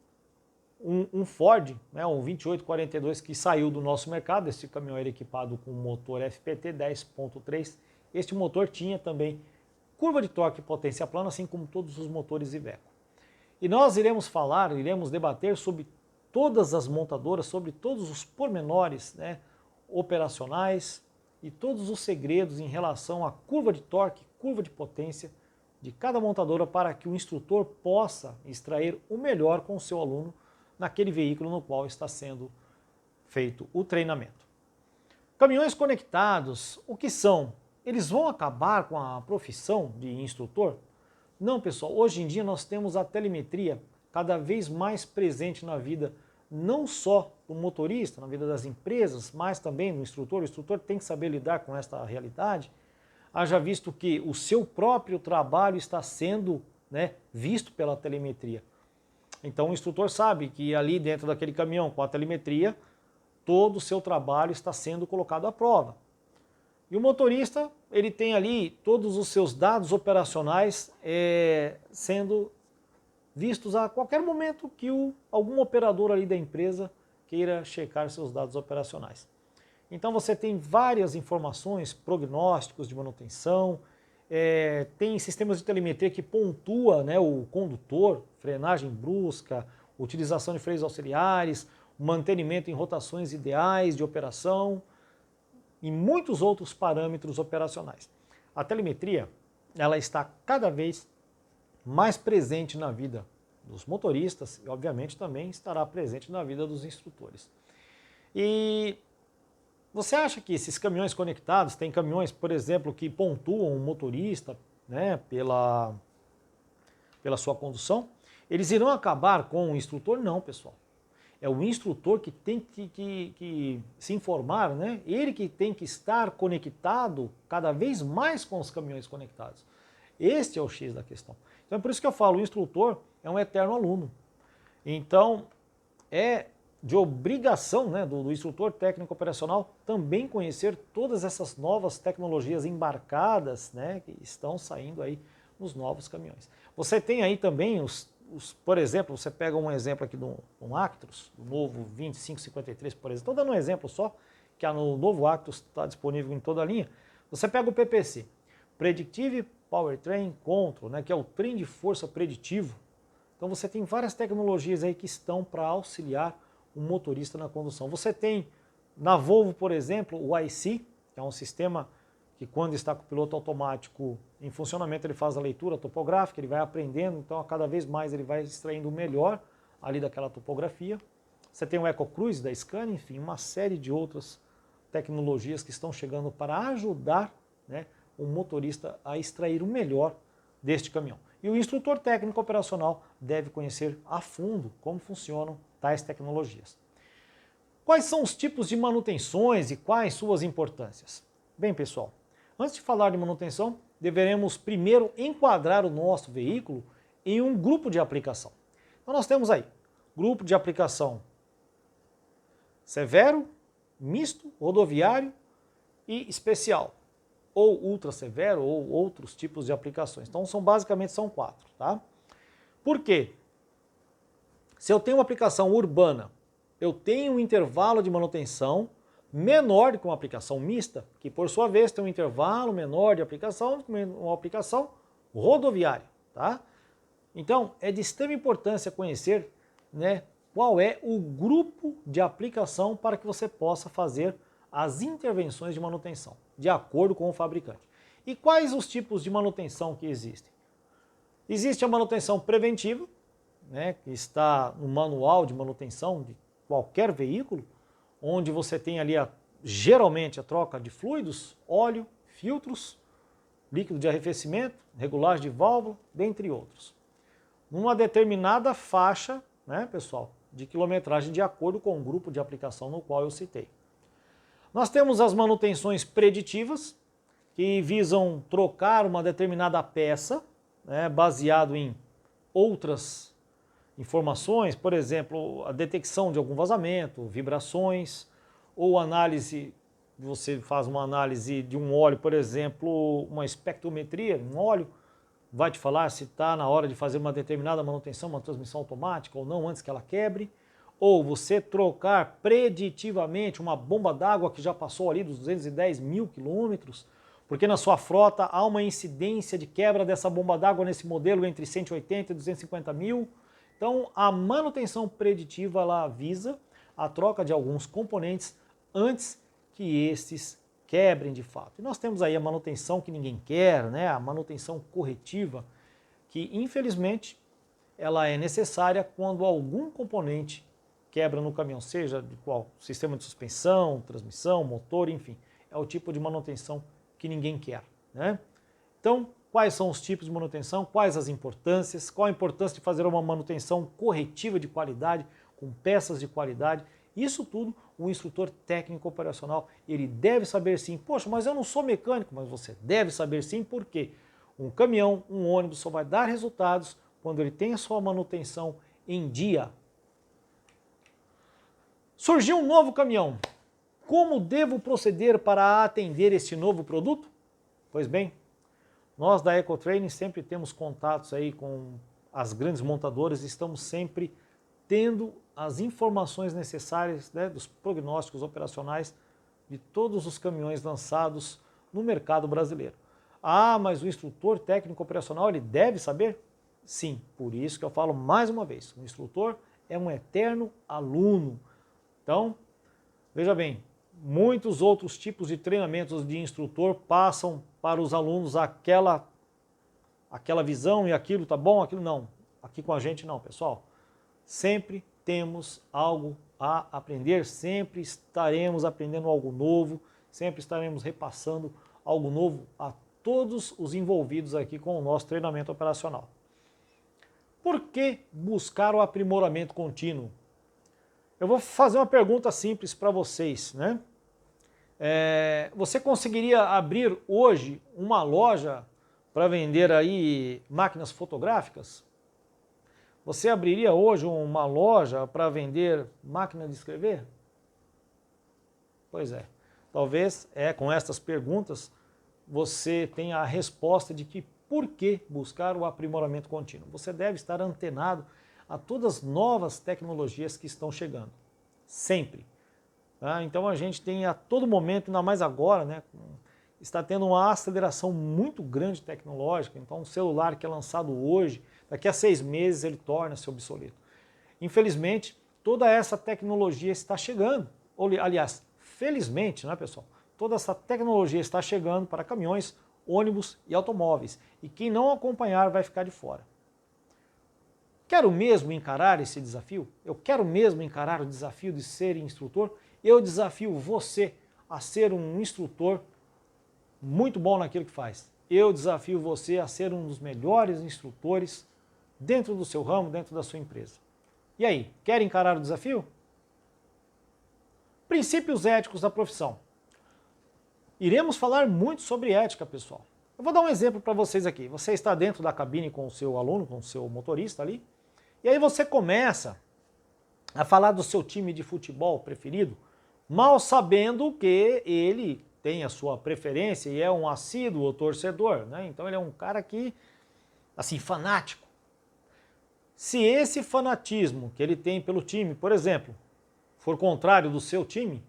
um Ford, né, um 2842 que saiu do nosso mercado. Esse caminhão era equipado com motor FPT 10.3. Este motor tinha também curva de torque e potência plana, assim como todos os motores Iveco. E nós iremos debater sobre todas as montadoras, sobre todos os pormenores, né, operacionais e todos os segredos em relação à curva de torque, curva de potência de cada montadora para que o instrutor possa extrair o melhor com o seu aluno naquele veículo no qual está sendo feito o treinamento. Caminhões conectados, o que são? Eles vão acabar com a profissão de instrutor? Não, pessoal, hoje em dia nós temos a telemetria cada vez mais presente na vida, não só do motorista, na vida das empresas, mas também do instrutor. O instrutor tem que saber lidar com esta realidade. Haja visto que o seu próprio trabalho está sendo, né, visto pela telemetria. Então o instrutor sabe que ali dentro daquele caminhão com a telemetria, todo o seu trabalho está sendo colocado à prova. E o motorista, ele tem ali todos os seus dados operacionais sendo vistos a qualquer momento que algum operador ali da empresa queira checar seus dados operacionais. Então você tem várias informações, prognósticos de manutenção, tem sistemas de telemetria que pontua, né, o condutor, frenagem brusca, utilização de freios auxiliares, mantenimento em rotações ideais de operação e muitos outros parâmetros operacionais. A telemetria, ela está cada vez mais presente na vida dos motoristas e, obviamente, também estará presente na vida dos instrutores. E você acha que esses caminhões conectados, tem caminhões, por exemplo, que pontuam o motorista, né, pela sua condução, eles irão acabar com o instrutor? Não, pessoal. É o instrutor que tem que se informar, né? Ele que tem que estar conectado cada vez mais com os caminhões conectados. Este é o X da questão. Então é por isso que eu falo, o instrutor é um eterno aluno. Então é de obrigação, né, do instrutor técnico operacional também conhecer todas essas novas tecnologias embarcadas, né, que estão saindo aí nos novos caminhões. Você tem aí também por exemplo, você pega um exemplo aqui do Actros, do novo 2553, por exemplo. Estou dando um exemplo só, que no novo Actros está disponível em toda a linha. Você pega o PPC, Predictive Powertrain Control, né, que é o trem de força preditivo. Então você tem várias tecnologias aí que estão para auxiliar o motorista na condução. Você tem na Volvo, por exemplo, o IC, que é um sistema que quando está com o piloto automático em funcionamento ele faz a leitura topográfica, ele vai aprendendo, então a cada vez mais ele vai extraindo o melhor ali daquela topografia. Você tem o EcoCruise da Scania, enfim, uma série de outras tecnologias que estão chegando para ajudar, né, o motorista a extrair o melhor deste caminhão. E o instrutor técnico operacional deve conhecer a fundo como funcionam tais tecnologias. Quais são os tipos de manutenções e quais suas importâncias? Bem, pessoal, antes de falar de manutenção, deveremos primeiro enquadrar o nosso veículo em um grupo de aplicação. Então nós temos aí, grupo de aplicação severo, misto, rodoviário e especial, ou ultra severo, ou outros tipos de aplicações. Então basicamente são 4, tá? Por quê? Se eu tenho uma aplicação urbana, eu tenho um intervalo de manutenção menor do que uma aplicação mista, que por sua vez tem um intervalo menor de aplicação do que uma aplicação rodoviária, tá? Então, é de extrema importância conhecer, né, qual é o grupo de aplicação para que você possa fazer as intervenções de manutenção, de acordo com o fabricante. E quais os tipos de manutenção que existem? Existe a manutenção preventiva, né, que está no manual de manutenção de qualquer veículo, onde você tem ali geralmente a troca de fluidos, óleo, filtros, líquido de arrefecimento, regulagem de válvula, dentre outros. Numa determinada faixa, né, pessoal, de quilometragem de acordo com o grupo de aplicação no qual eu citei. Nós temos as manutenções preditivas, que visam trocar uma determinada peça, né, baseado em outras informações, por exemplo, a detecção de algum vazamento, vibrações, ou análise, você faz uma análise de um óleo, por exemplo, uma espectrometria, um óleo, vai te falar se está na hora de fazer uma determinada manutenção, uma transmissão automática ou não, antes que ela quebre. Ou você trocar preditivamente uma bomba d'água que já passou ali dos 210 mil quilômetros, porque na sua frota há uma incidência de quebra dessa bomba d'água nesse modelo entre 180 e 250 mil. Então, a manutenção preditiva ela visa a troca de alguns componentes antes que estes quebrem de fato. E nós temos aí a manutenção que ninguém quer, né? A manutenção corretiva, que infelizmente ela é necessária quando algum componente quebra no caminhão, seja de qual sistema de suspensão, transmissão, motor, enfim. É o tipo de manutenção que ninguém quer, né? Então, quais são os tipos de manutenção, quais as importâncias, qual a importância de fazer uma manutenção corretiva de qualidade, com peças de qualidade. Isso tudo, o instrutor técnico operacional, ele deve saber sim. Poxa, mas eu não sou mecânico, mas você deve saber sim, porque um caminhão, um ônibus só vai dar resultados quando ele tem a sua manutenção em dia. Surgiu um novo caminhão. Como devo proceder para atender este novo produto? Pois bem, nós da Ecotraining sempre temos contatos aí com as grandes montadoras e estamos sempre tendo as informações necessárias, né, dos prognósticos operacionais de todos os caminhões lançados no mercado brasileiro. Ah, mas o instrutor técnico operacional ele deve saber? Sim, por isso que eu falo mais uma vez, o instrutor é um eterno aluno. Então, veja bem, muitos outros tipos de treinamentos de instrutor passam para os alunos aquela visão e aquilo tá bom, aquilo não. Aqui com a gente não, pessoal. Sempre temos algo a aprender, sempre estaremos aprendendo algo novo, sempre estaremos repassando algo novo a todos os envolvidos aqui com o nosso treinamento operacional. Por que buscar o aprimoramento contínuo? Eu vou fazer uma pergunta simples para vocês, né? Você conseguiria abrir hoje uma loja para vender aí máquinas fotográficas? Você abriria hoje uma loja para vender máquina de escrever? Pois é. Talvez com estas perguntas você tenha a resposta de que por que buscar o aprimoramento contínuo. Você deve estar antenado a todas as novas tecnologias que estão chegando. Sempre. Tá? Então a gente tem a todo momento, ainda mais agora, né, está tendo uma aceleração muito grande tecnológica. Então um celular que é lançado hoje, daqui a 6 meses ele torna-se obsoleto. Infelizmente, toda essa tecnologia está chegando. Aliás, felizmente, né, pessoal? Toda essa tecnologia está chegando para caminhões, ônibus e automóveis. E quem não acompanhar vai ficar de fora. Quero mesmo encarar esse desafio? Eu quero mesmo encarar o desafio de ser instrutor? Eu desafio você a ser um instrutor muito bom naquilo que faz. Eu desafio você a ser um dos melhores instrutores dentro do seu ramo, dentro da sua empresa. E aí, quer encarar o desafio? Princípios éticos da profissão. Iremos falar muito sobre ética, pessoal. Eu vou dar um exemplo para vocês aqui. Você está dentro da cabine com o seu aluno, com o seu motorista ali, e aí você começa a falar do seu time de futebol preferido, mal sabendo que ele tem a sua preferência e é um assíduo torcedor, né? Então ele é um cara que, assim, fanático. Se esse fanatismo que ele tem pelo time, por exemplo, for contrário do seu time,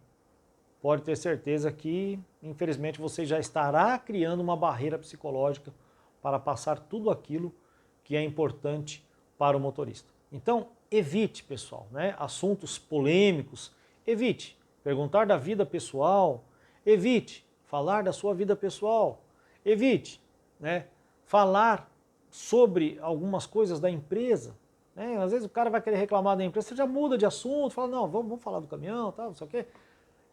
pode ter certeza que, infelizmente, você já estará criando uma barreira psicológica para passar tudo aquilo que é importante para o motorista. Então, evite, pessoal, né, assuntos polêmicos, evite perguntar da vida pessoal, evite falar da sua vida pessoal, evite, né, falar sobre algumas coisas da empresa. Né? Às vezes o cara vai querer reclamar da empresa, você já muda de assunto, fala, não, vamos falar do caminhão, tal, não sei o quê.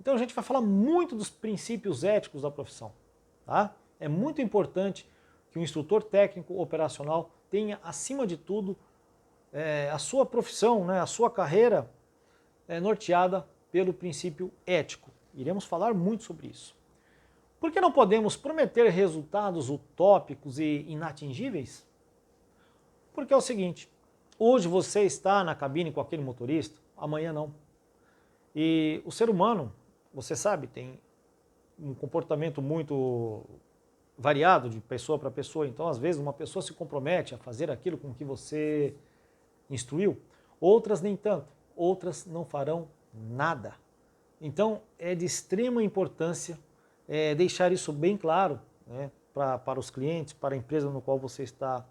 Então a gente vai falar muito dos princípios éticos da profissão. Tá? É muito importante que o instrutor técnico operacional tenha, acima de tudo, a sua profissão, né, a sua carreira norteada pelo princípio ético. Iremos falar muito sobre isso. Por que não podemos prometer resultados utópicos e inatingíveis? Porque é o seguinte, hoje você está na cabine com aquele motorista, amanhã não. E o ser humano, você sabe, tem um comportamento muito variado de pessoa para pessoa. Então, às vezes, uma pessoa se compromete a fazer aquilo com que você instruiu, outras nem tanto, outras não farão nada. Então, é de extrema importância deixar isso bem claro, né, para os clientes, para a empresa no qual você está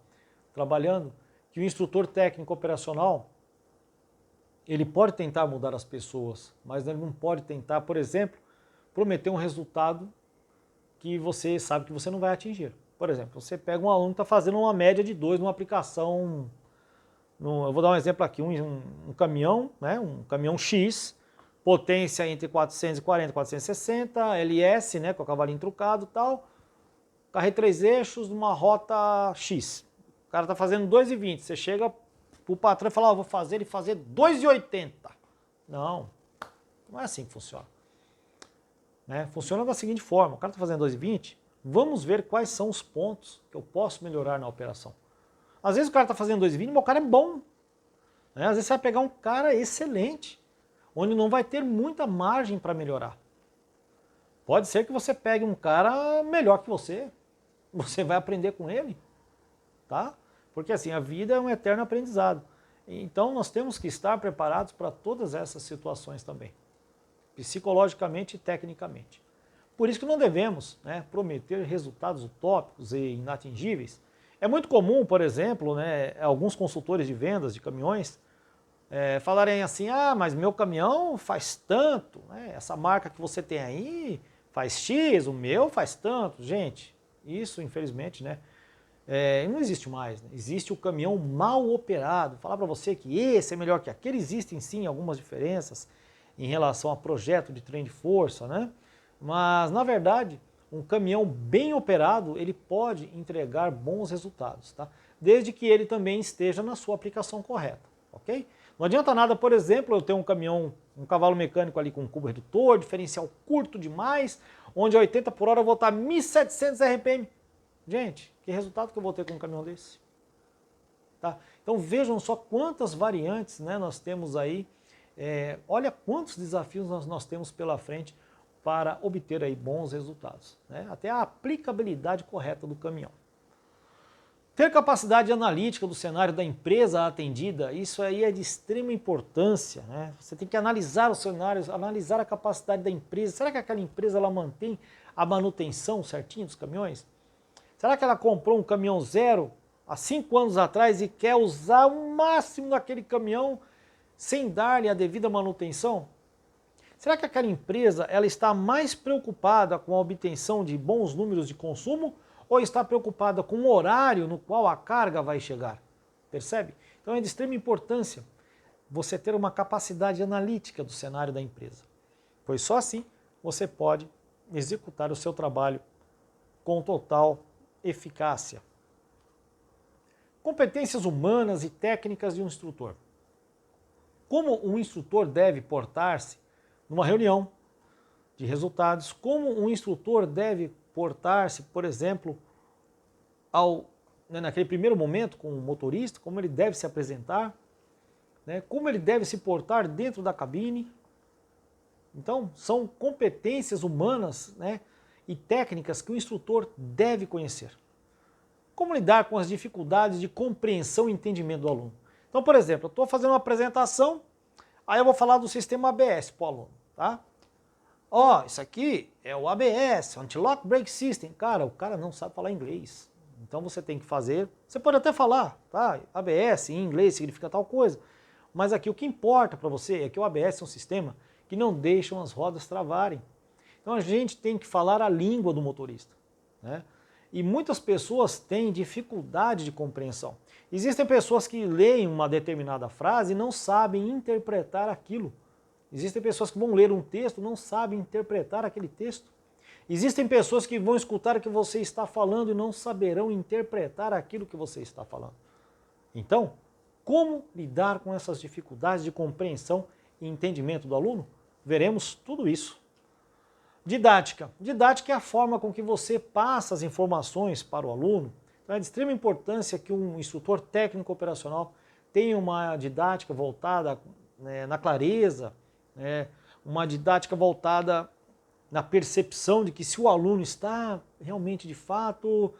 trabalhando, que o instrutor técnico operacional, ele pode tentar mudar as pessoas, mas ele não pode tentar, por exemplo, prometer um resultado que você sabe que você não vai atingir. Por exemplo, você pega um aluno que está fazendo uma média de 2 numa aplicação, eu vou dar um exemplo aqui, um caminhão, né, um caminhão X, potência entre 440 e 460, LS, né, com o cavalinho trucado e tal, carro 3 eixos numa rota X. O cara está fazendo 2,20, você chega pro patrão e fala, vou fazer ele fazer 2,80. Não é assim que funciona. Né? Funciona da seguinte forma, o cara está fazendo 2,20, vamos ver quais são os pontos que eu posso melhorar na operação. Às vezes o cara está fazendo 2,20, mas o cara é bom. Né? Às vezes você vai pegar um cara excelente, onde não vai ter muita margem para melhorar. Pode ser que você pegue um cara melhor que você vai aprender com ele, tá? Porque assim, a vida é um eterno aprendizado. Então nós temos que estar preparados para todas essas situações também, psicologicamente e tecnicamente. Por isso que não devemos, né, prometer resultados utópicos e inatingíveis. É muito comum, por exemplo, né, alguns consultores de vendas de caminhões falarem assim, mas meu caminhão faz tanto, né, essa marca que você tem aí faz X, o meu faz tanto. Gente, isso infelizmente, né, não existe mais, né? Existe o caminhão mal operado. Falar para você que esse é melhor que aquele, existem sim algumas diferenças em relação a projeto de trem de força, né? Mas na verdade, um caminhão bem operado, ele pode entregar bons resultados, tá? Desde que ele também esteja na sua aplicação correta, ok? Não adianta nada, por exemplo, eu ter um caminhão, um cavalo mecânico ali com um cubo redutor, diferencial curto demais, onde a 80 por hora eu vou estar 1.700 RPM. Gente, que resultado que eu vou ter com um caminhão desse? Tá? Então vejam só quantas variantes, né, nós temos aí, olha quantos desafios nós temos pela frente para obter aí bons resultados, né? Até a aplicabilidade correta do caminhão. Ter capacidade analítica do cenário da empresa atendida, isso aí é de extrema importância, né? Você tem que analisar os cenários, analisar a capacidade da empresa. Será que aquela empresa ela mantém a manutenção certinha dos caminhões? Será que ela comprou um caminhão zero há 5 anos atrás e quer usar o máximo daquele caminhão sem dar-lhe a devida manutenção? Será que aquela empresa ela está mais preocupada com a obtenção de bons números de consumo ou está preocupada com o horário no qual a carga vai chegar? Percebe? Então é de extrema importância você ter uma capacidade analítica do cenário da empresa, pois só assim você pode executar o seu trabalho com total eficácia. Competências humanas e técnicas de um instrutor. Como um instrutor deve portar-se numa reunião de resultados, como um instrutor deve portar-se, por exemplo, naquele primeiro momento com o motorista, como ele deve se apresentar, né, como ele deve se portar dentro da cabine. Então, são competências humanas, né, e técnicas que o instrutor deve conhecer. Como lidar com as dificuldades de compreensão e entendimento do aluno. Então, por exemplo, eu estou fazendo uma apresentação, aí eu vou falar do sistema ABS para o aluno, tá? Ó, isso aqui é o ABS, Anti-Lock Brake System. Cara, o cara não sabe falar inglês. Então você tem que fazer, você pode até falar, tá? ABS em inglês significa tal coisa. Mas aqui o que importa para você é que o ABS é um sistema que não deixa as rodas travarem. Então a gente tem que falar a língua do motorista, né? E muitas pessoas têm dificuldade de compreensão. Existem pessoas que leem uma determinada frase e não sabem interpretar aquilo. Existem pessoas que vão ler um texto e não sabem interpretar aquele texto. Existem pessoas que vão escutar o que você está falando e não saberão interpretar aquilo que você está falando. Então, como lidar com essas dificuldades de compreensão e entendimento do aluno? Veremos tudo isso. Didática. Didática é a forma com que você passa as informações para o aluno. Então é de extrema importância que um instrutor técnico operacional tenha uma didática voltada, né, na clareza, né, uma didática voltada na percepção de que se o aluno está realmente, de fato,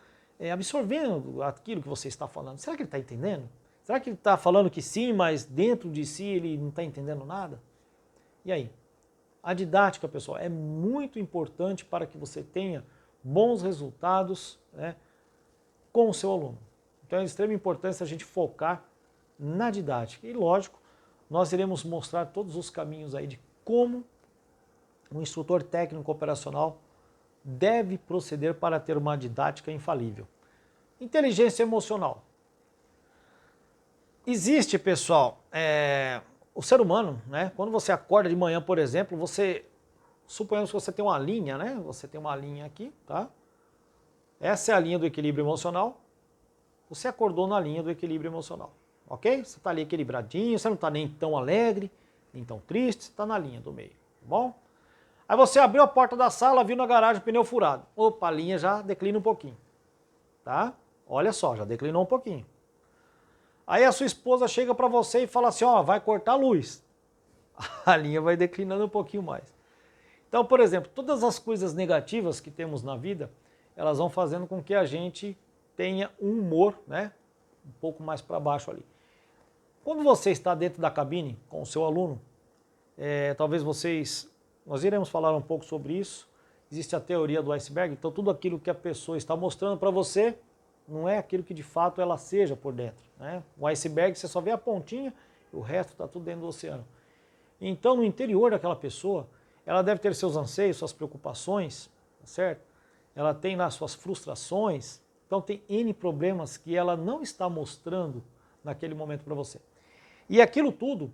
absorvendo aquilo que você está falando. Será que ele está entendendo? Será que ele está falando que sim, mas dentro de si ele não está entendendo nada? E aí? A didática, pessoal, é muito importante para que você tenha bons resultados, né, com o seu aluno. Então é de extrema importância a gente focar na didática. E lógico, nós iremos mostrar todos os caminhos aí de como um instrutor técnico operacional deve proceder para ter uma didática infalível. Inteligência emocional. Existe, pessoal, o ser humano, né? Quando você acorda de manhã, por exemplo, suponhamos que você tem uma linha, né? Você tem uma linha aqui, tá? Essa é a linha do equilíbrio emocional. Você acordou na linha do equilíbrio emocional, ok? Você está ali equilibradinho, você não está nem tão alegre, nem tão triste, você está na linha do meio, tá bom? Aí você abriu a porta da sala, viu na garagem o pneu furado. Opa, a linha já declina um pouquinho, tá? Olha só, já declinou um pouquinho. Aí a sua esposa chega para você e fala assim, ó, vai cortar a luz. A linha vai declinando um pouquinho mais. Então, por exemplo, todas as coisas negativas que temos na vida, elas vão fazendo com que a gente tenha um humor, né, um pouco mais para baixo ali. Quando você está dentro da cabine com o seu aluno, talvez nós iremos falar um pouco sobre isso, existe a teoria do iceberg, então tudo aquilo que a pessoa está mostrando para você, não é aquilo que de fato ela seja por dentro, né? O iceberg você só vê a pontinha, o resto está tudo dentro do oceano. Então no interior daquela pessoa, ela deve ter seus anseios, suas preocupações, tá certo? Ela tem lá suas frustrações, então tem N problemas que ela não está mostrando naquele momento para você. E aquilo tudo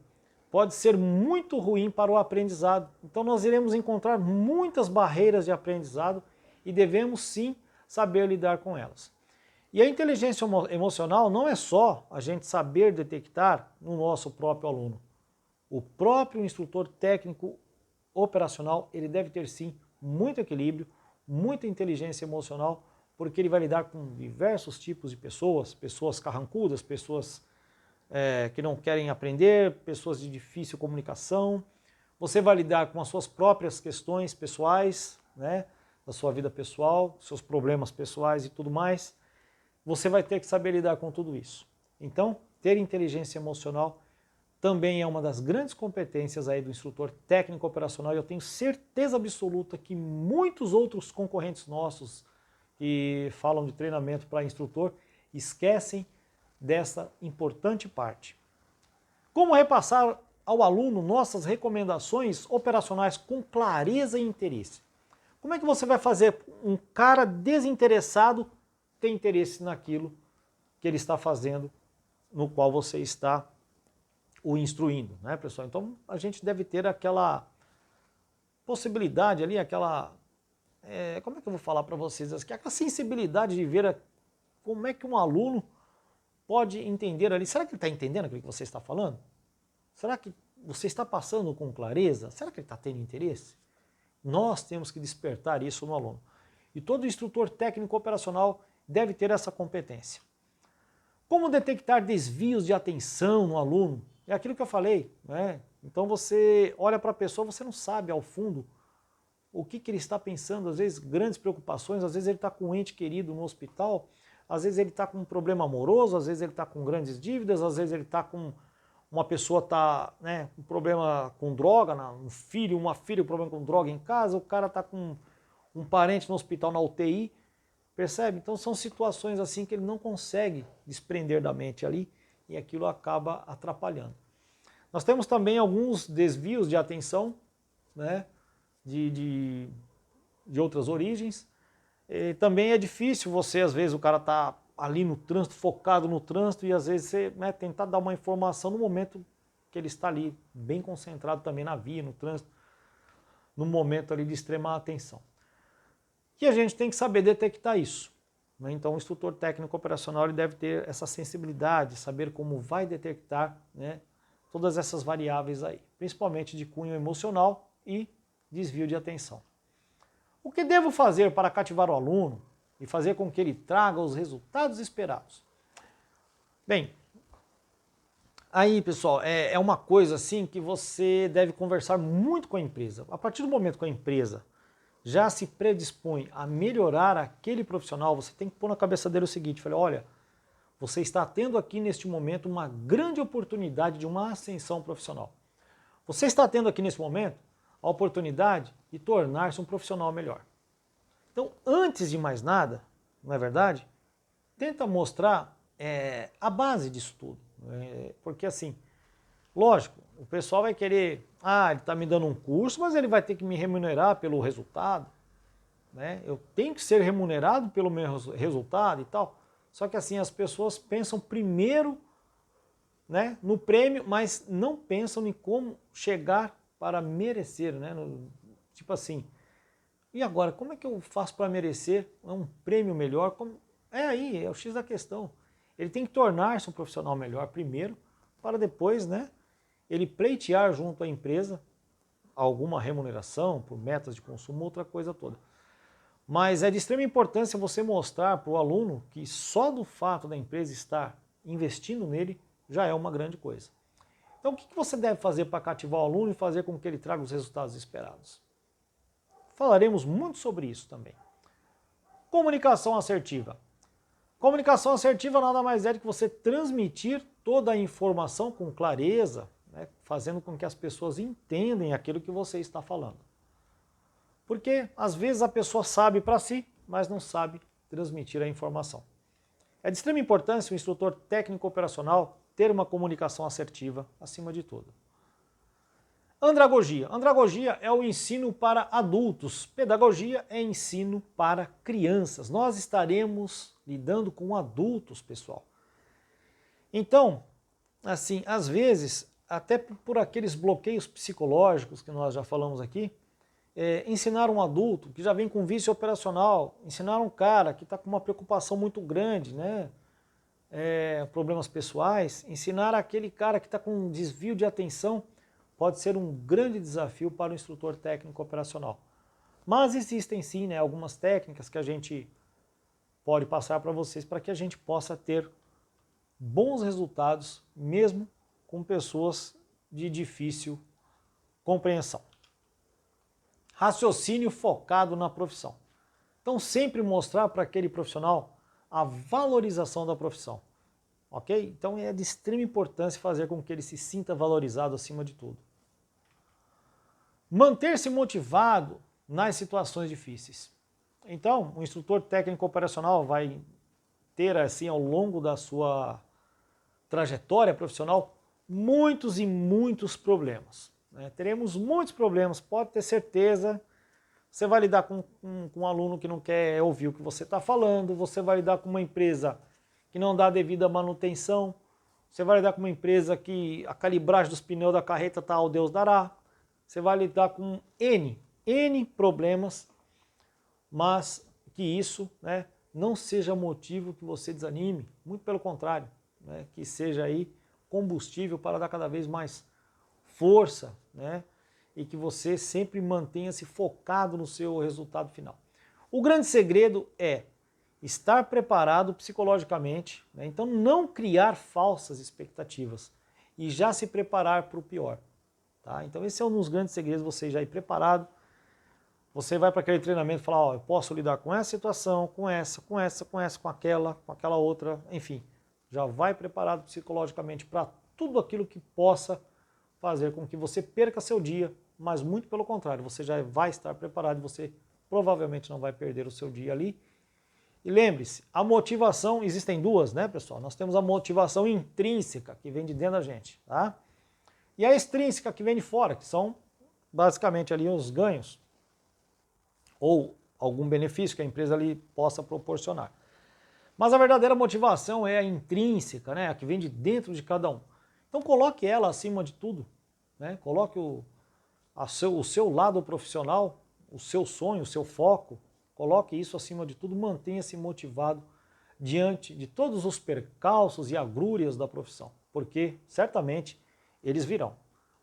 pode ser muito ruim para o aprendizado. Então nós iremos encontrar muitas barreiras de aprendizado e devemos sim saber lidar com elas. E a inteligência emocional não é só a gente saber detectar no nosso próprio aluno. O próprio instrutor técnico operacional, ele deve ter sim muito equilíbrio, muita inteligência emocional, porque ele vai lidar com diversos tipos de pessoas, pessoas carrancudas, pessoas que não querem aprender, pessoas de difícil comunicação. Você vai lidar com as suas próprias questões pessoais, né, da sua vida pessoal, seus problemas pessoais e tudo mais. Você vai ter que saber lidar com tudo isso. Então, ter inteligência emocional também é uma das grandes competências aí do instrutor técnico operacional, e eu tenho certeza absoluta que muitos outros concorrentes nossos que falam de treinamento para instrutor esquecem dessa importante parte. Como repassar ao aluno nossas recomendações operacionais com clareza e interesse? Como é que você vai fazer um cara desinteressado ter interesse naquilo que ele está fazendo, no qual você está o instruindo, né, pessoal? Então a gente deve ter aquela possibilidade ali, aquela, como é que eu vou falar para vocês, aquela sensibilidade de ver como é que um aluno pode entender ali. Será que ele está entendendo aquilo que você está falando? Será que você está passando com clareza? Será que ele está tendo interesse? Nós temos que despertar isso no aluno. E todo instrutor técnico operacional deve ter essa competência. Como detectar desvios de atenção no aluno? É aquilo que eu falei, né? Então você olha para a pessoa, você não sabe ao fundo o que ele está pensando, às vezes grandes preocupações, às vezes ele está com um ente querido no hospital, às vezes ele está com um problema amoroso, às vezes ele está com grandes dívidas, às vezes ele está com uma pessoa está, né, com problema com droga, um filho, uma filha com problema com droga em casa, o cara está com um parente no hospital na UTI, percebe? Então são situações assim que ele não consegue desprender da mente ali e aquilo acaba atrapalhando. Nós temos também alguns desvios de atenção, né, de outras origens. E também é difícil você, às vezes, o cara está ali no trânsito, focado no trânsito, e às vezes você, né, tentar dar uma informação no momento que ele está ali, bem concentrado também na via, no trânsito, no momento ali de extrema atenção. E a gente tem que saber detectar isso, né? Então o instrutor técnico operacional ele deve ter essa sensibilidade, saber como vai detectar, né, todas essas variáveis aí, principalmente de cunho emocional e desvio de atenção. O que devo fazer para cativar o aluno e fazer com que ele traga os resultados esperados? Bem, aí pessoal, é uma coisa assim que você deve conversar muito com a empresa. A partir do momento que a empresa já se predispõe a melhorar aquele profissional, você tem que pôr na cabeça dele o seguinte, falei, olha, você está tendo aqui neste momento uma grande oportunidade de uma ascensão profissional. Você está tendo aqui nesse momento a oportunidade de tornar-se um profissional melhor. Então, antes de mais nada, não é verdade? Tenta mostrar a base disso tudo. Porque assim, lógico, o pessoal vai querer, ele está me dando um curso, mas ele vai ter que me remunerar pelo resultado. Né? Eu tenho que ser remunerado pelo meu resultado e tal. Só que assim, as pessoas pensam primeiro, né, no prêmio, mas não pensam em como chegar para merecer, né? Tipo assim, e agora, como é que eu faço para merecer um prêmio melhor? É o X da questão. Ele tem que tornar-se um profissional melhor primeiro, para depois, né, ele pleitear junto à empresa alguma remuneração por metas de consumo, outra coisa toda. Mas é de extrema importância você mostrar para o aluno que só do fato da empresa estar investindo nele já é uma grande coisa. Então o que você deve fazer para cativar o aluno e fazer com que ele traga os resultados esperados? Falaremos muito sobre isso também. Comunicação assertiva. Comunicação assertiva nada mais é do que você transmitir toda a informação com clareza, né, fazendo com que as pessoas entendam aquilo que você está falando. Porque às vezes a pessoa sabe para si, mas não sabe transmitir a informação. É de extrema importância o instrutor técnico operacional ter uma comunicação assertiva acima de tudo. Andragogia. Andragogia é o ensino para adultos. Pedagogia é ensino para crianças. Nós estaremos lidando com adultos, pessoal. Então, assim, às vezes, até por aqueles bloqueios psicológicos que nós já falamos aqui, ensinar um adulto que já vem com vício operacional, ensinar um cara que está com uma preocupação muito grande, né? Problemas pessoais, ensinar aquele cara que está com um desvio de atenção, pode ser um grande desafio para o instrutor técnico operacional. Mas existem sim, né, algumas técnicas que a gente pode passar para vocês para que a gente possa ter bons resultados, mesmo com pessoas de difícil compreensão. Raciocínio focado na profissão. Então sempre mostrar para aquele profissional a valorização da profissão. Ok? Então é de extrema importância fazer com que ele se sinta valorizado acima de tudo. Manter-se motivado nas situações difíceis. Então, o instrutor técnico operacional vai ter, assim, ao longo da sua trajetória profissional, muitos e muitos problemas. Né? Teremos muitos problemas, pode ter certeza. Você vai lidar com um aluno que não quer ouvir o que você está falando, você vai lidar com uma empresa que não dá a devida manutenção, você vai lidar com uma empresa que a calibragem dos pneus da carreta está ao Deus dará, você vai lidar com N problemas, mas que isso, né, não seja motivo que você desanime, muito pelo contrário, né, que seja aí combustível para dar cada vez mais força, né? E que você sempre mantenha-se focado no seu resultado final. O grande segredo é estar preparado psicologicamente, né? Então não criar falsas expectativas e já se preparar para o pior. Tá? Então esse é um dos grandes segredos, você já ir preparado. Você vai para aquele treinamento e fala, ó, eu posso lidar com essa situação, com essa, com aquela outra, enfim. Já vai preparado psicologicamente para tudo aquilo que possa fazer com que você perca seu dia, mas muito pelo contrário, você já vai estar preparado e você provavelmente não vai perder o seu dia ali. E lembre-se, a motivação, existem duas, né, pessoal? Nós temos a motivação intrínseca, que vem de dentro da gente, tá? E a extrínseca, que vem de fora, que são basicamente ali os ganhos ou algum benefício que a empresa ali possa proporcionar. Mas a verdadeira motivação é a intrínseca, né, a que vem de dentro de cada um. Então coloque ela acima de tudo, né? Coloque o seu lado profissional, o seu sonho, o seu foco, coloque isso acima de tudo, mantenha-se motivado diante de todos os percalços e agrúrias da profissão, porque certamente eles virão,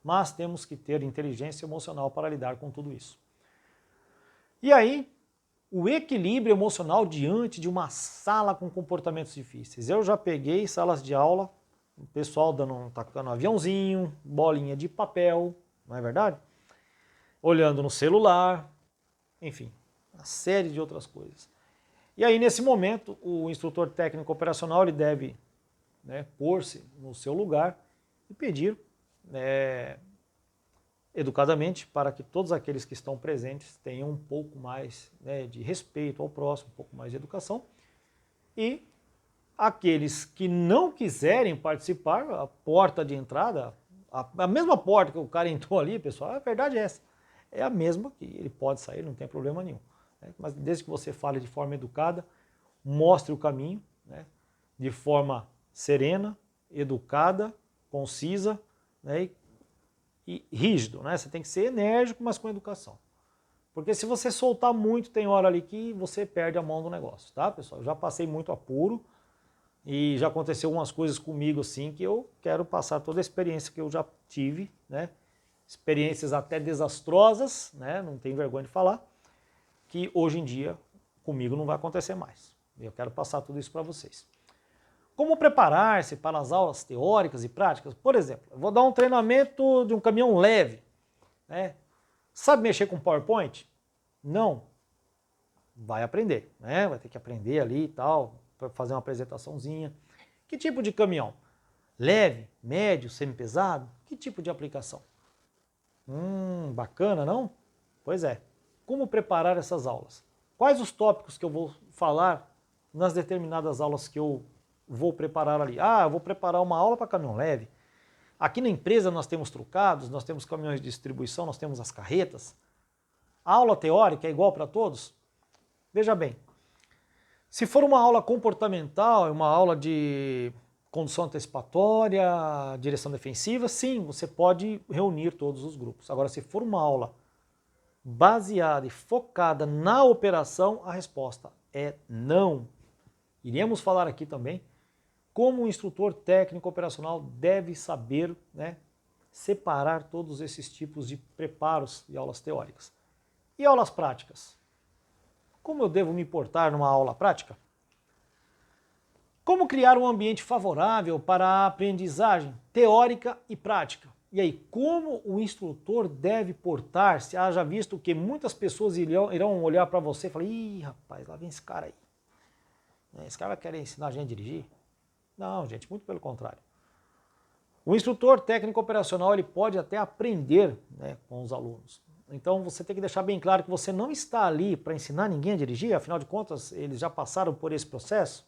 mas temos que ter inteligência emocional para lidar com tudo isso. E aí, o equilíbrio emocional diante de uma sala com comportamentos difíceis. Eu já peguei salas de aula, o pessoal tacando aviãozinho, bolinha de papel, não é verdade? Olhando no celular, enfim, uma série de outras coisas. E aí, nesse momento, o instrutor técnico operacional ele deve, né, pôr-se no seu lugar e pedir educadamente para que todos aqueles que estão presentes tenham um pouco mais, né, de respeito ao próximo, um pouco mais de educação. E aqueles que não quiserem participar, a porta de entrada, a mesma porta que o cara entrou ali, pessoal, a verdade é essa. É a mesma que ele pode sair, não tem problema nenhum. Né? Mas desde que você fale de forma educada, mostre o caminho, né, de forma serena, educada, concisa, né, e rígido, né? Você tem que ser enérgico, mas com educação. Porque se você soltar muito, tem hora ali que você perde a mão do negócio, tá, pessoal? Eu já passei muito apuro e já aconteceu algumas coisas comigo assim que eu quero passar toda a experiência que eu já tive, né? Experiências até desastrosas, né? Não tenho vergonha de falar, que hoje em dia comigo não vai acontecer mais. Eu quero passar tudo isso para vocês. Como preparar-se para as aulas teóricas e práticas? Por exemplo, eu vou dar um treinamento de um caminhão leve, né? Sabe mexer com PowerPoint? Não. Vai aprender, né? Vai ter que aprender ali e tal, para fazer uma apresentaçãozinha. Que tipo de caminhão? Leve, médio, semi-pesado? Que tipo de aplicação? Bacana, não? Pois é. Como preparar essas aulas? Quais os tópicos que eu vou falar nas determinadas aulas que eu vou preparar ali? Ah, eu vou preparar uma aula para caminhão leve. Aqui na empresa nós temos trucados, nós temos caminhões de distribuição, nós temos as carretas. A aula teórica é igual para todos? Veja bem, se for uma aula comportamental, uma aula de condução antecipatória, direção defensiva, sim, você pode reunir todos os grupos. Agora, se for uma aula baseada e focada na operação, a resposta é não. Iremos falar aqui também como o instrutor técnico operacional deve saber, né, separar todos esses tipos de preparos e aulas teóricas. E aulas práticas? Como eu devo me portar numa aula prática? Como criar um ambiente favorável para a aprendizagem teórica e prática? E aí, como o instrutor deve portar-se? Haja visto que muitas pessoas irão olhar para você e falar, ih, rapaz, lá vem esse cara aí. Esse cara vai querer ensinar a gente a dirigir? Não, gente, muito pelo contrário. O instrutor técnico operacional ele pode até aprender, né, com os alunos. Então você tem que deixar bem claro que você não está ali para ensinar ninguém a dirigir, afinal de contas eles já passaram por esse processo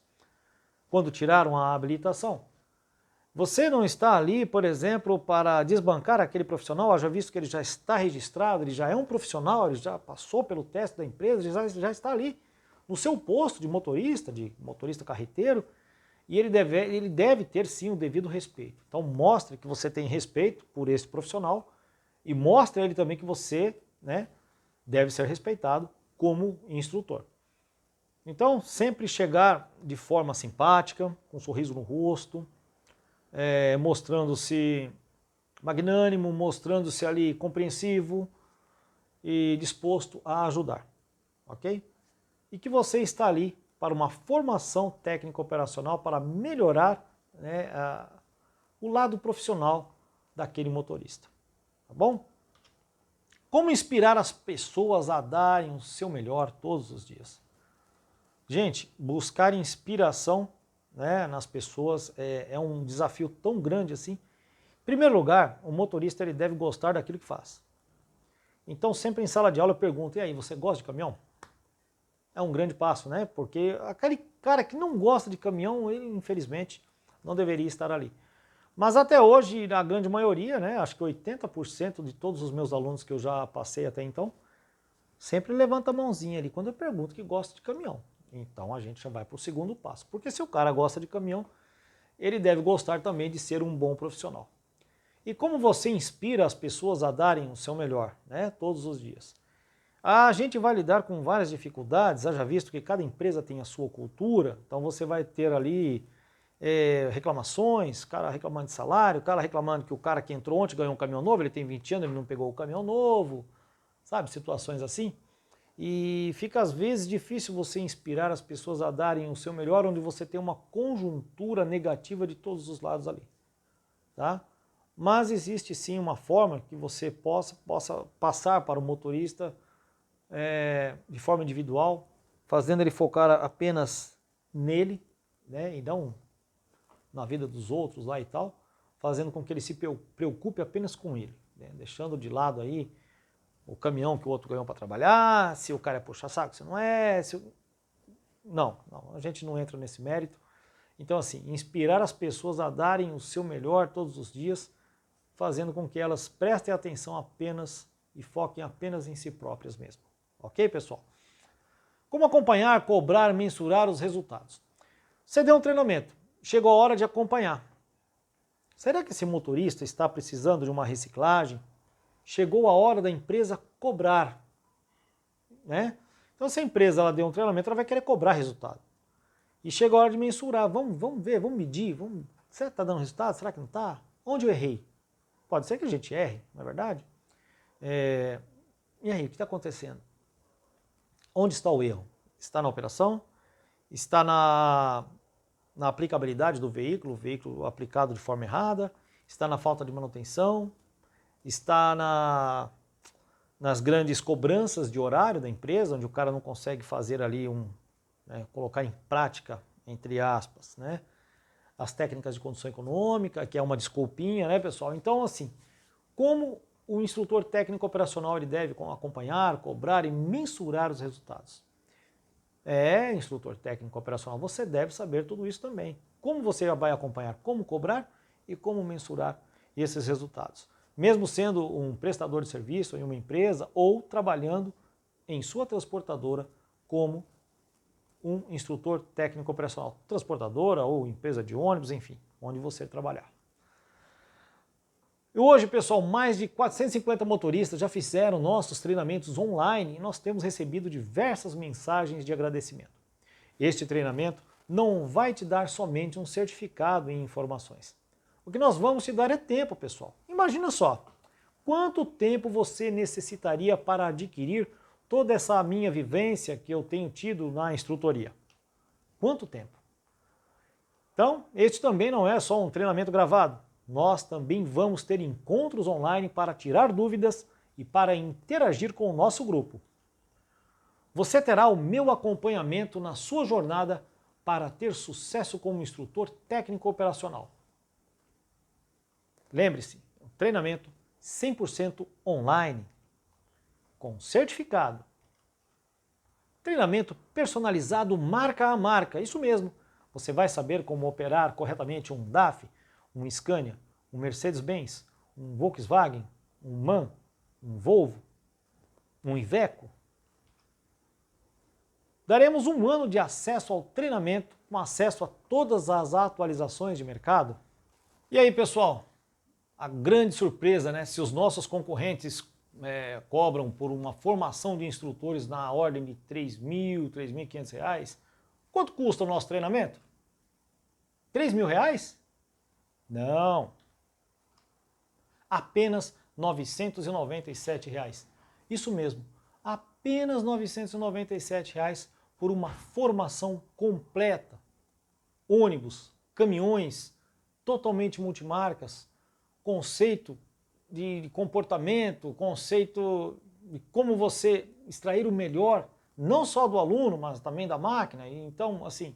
quando tiraram a habilitação. Você não está ali, por exemplo, para desbancar aquele profissional, haja visto que ele já está registrado, ele já é um profissional, ele já passou pelo teste da empresa, ele já está ali no seu posto de motorista carreteiro, e ele deve ter sim o devido respeito. Então mostre que você tem respeito por esse profissional e mostre a ele também que você, né, deve ser respeitado como instrutor. Então sempre chegar de forma simpática, com um sorriso no rosto, mostrando-se magnânimo, mostrando-se ali compreensivo e disposto a ajudar, ok? E que você está ali para uma formação técnica operacional para melhorar, né, o lado profissional daquele motorista, tá bom? Como inspirar as pessoas a darem o seu melhor todos os dias? Gente, buscar inspiração, né, nas pessoas é um desafio tão grande assim. Em primeiro lugar, o motorista ele deve gostar daquilo que faz. Então, sempre em sala de aula eu pergunto, e aí, você gosta de caminhão? É um grande passo, né? Porque aquele cara que não gosta de caminhão, ele infelizmente não deveria estar ali. Mas até hoje, a grande maioria, né, acho que 80% de todos os meus alunos que eu já passei até então, sempre levanta a mãozinha ali quando eu pergunto que gosta de caminhão. Então a gente já vai para o segundo passo. Porque se o cara gosta de caminhão, ele deve gostar também de ser um bom profissional. E como você inspira as pessoas a darem o seu melhor, né, todos os dias? A gente vai lidar com várias dificuldades, haja visto que cada empresa tem a sua cultura, então você vai ter ali reclamações, cara reclamando de salário, cara reclamando que o cara que entrou ontem ganhou um caminhão novo, ele tem 20 anos, ele não pegou o caminhão novo, sabe, situações assim. E fica às vezes difícil você inspirar as pessoas a darem o seu melhor, onde você tem uma conjuntura negativa de todos os lados ali, tá? Mas existe sim uma forma que você possa passar para o motorista de forma individual, fazendo ele focar apenas nele, né, e não na vida dos outros lá e tal, fazendo com que ele se preocupe apenas com ele, né, deixando de lado aí o caminhão que o outro ganhou para trabalhar, se o cara é puxa-saco, se não é, Não, a gente não entra nesse mérito. Então assim, inspirar as pessoas a darem o seu melhor todos os dias, fazendo com que elas prestem atenção apenas e foquem apenas em si próprias mesmo. Ok, pessoal? Como acompanhar, cobrar, mensurar os resultados? Você deu um treinamento, chegou a hora de acompanhar. Será que esse motorista está precisando de uma reciclagem? Chegou a hora da empresa cobrar, né? Então se a empresa ela deu um treinamento, ela vai querer cobrar resultado. E chega a hora de mensurar, vamos ver, vamos medir, será que está dando resultado? Será que não está? Onde eu errei? Pode ser que a gente erre, não é verdade? E aí, o que está acontecendo? Onde está o erro? Está na operação? Está na aplicabilidade do veículo, o veículo aplicado de forma errada? Está na falta de manutenção? Está nas grandes cobranças de horário da empresa, onde o cara não consegue fazer ali colocar em prática, entre aspas, né, as técnicas de condução econômica, que é uma desculpinha, né, pessoal? Então, assim, como o instrutor técnico operacional ele deve acompanhar, cobrar e mensurar os resultados? Instrutor técnico operacional, você deve saber tudo isso também. Como você vai acompanhar, como cobrar e como mensurar esses resultados. Mesmo sendo um prestador de serviço em uma empresa ou trabalhando em sua transportadora como um instrutor técnico operacional. Transportadora ou empresa de ônibus, enfim, onde você trabalhar. E hoje, pessoal, mais de 450 motoristas já fizeram nossos treinamentos online e nós temos recebido diversas mensagens de agradecimento. Este treinamento não vai te dar somente um certificado em informações. O que nós vamos te dar é tempo, pessoal. Imagina só, quanto tempo você necessitaria para adquirir toda essa minha vivência que eu tenho tido na instrutoria? Quanto tempo? Então, este também não é só um treinamento gravado. Nós também vamos ter encontros online para tirar dúvidas e para interagir com o nosso grupo. Você terá o meu acompanhamento na sua jornada para ter sucesso como instrutor técnico operacional. Lembre-se, um treinamento 100% online, com certificado. Treinamento personalizado marca a marca, isso mesmo. Você vai saber como operar corretamente um DAF, um Scania, um Mercedes-Benz, um Volkswagen, um MAN, um Volvo, um Iveco. Daremos um ano de acesso ao treinamento, com acesso a todas as atualizações de mercado. E aí, pessoal, a grande surpresa, né? Se os nossos concorrentes cobram por uma formação de instrutores na ordem de R$3.000, R$3.500, quanto custa o nosso treinamento? R$3.000? Não. Apenas R$ 997. Isso mesmo, apenas R$ 997 por uma formação completa. Ônibus, caminhões, totalmente multimarcas, conceito de comportamento, conceito de como você extrair o melhor, não só do aluno, mas também da máquina. Então, assim,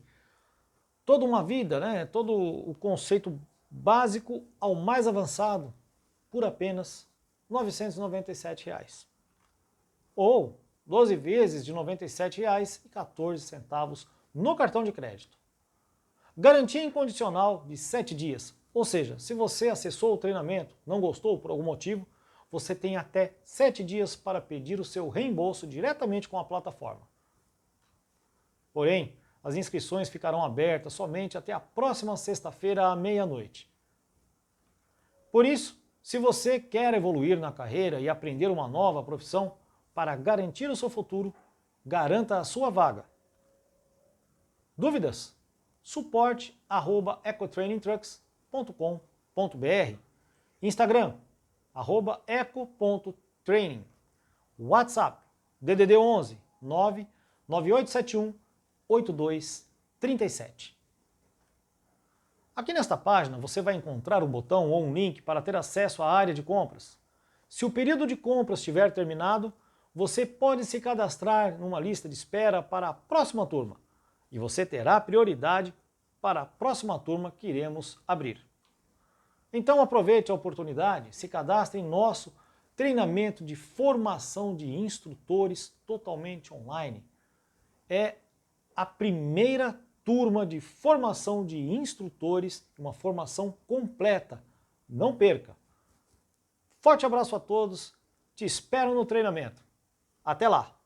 toda uma vida, né? Todo o conceito básico ao mais avançado por apenas R$ 997. Ou 12 vezes de R$ 97,14 no cartão de crédito. Garantia incondicional de 7 dias. Ou seja, se você acessou o treinamento, não gostou por algum motivo, você tem até 7 dias para pedir o seu reembolso diretamente com a plataforma. Porém, as inscrições ficarão abertas somente até a próxima sexta-feira à meia-noite. Por isso, se você quer evoluir na carreira e aprender uma nova profissão, para garantir o seu futuro, garanta a sua vaga. Dúvidas? suporte@ecotrainingtrucks.com.br, Instagram, @eco.training, WhatsApp, DDD 11 99871 8237. Aqui nesta página você vai encontrar um botão ou um link para ter acesso à área de compras. Se o período de compras estiver terminado, você pode se cadastrar numa lista de espera para a próxima turma e você terá prioridade para a próxima turma que iremos abrir. Então aproveite a oportunidade, se cadastre em nosso treinamento de formação de instrutores totalmente online. É a primeira turma de formação de instrutores, uma formação completa. Não perca! Forte abraço a todos, te espero no treinamento. Até lá!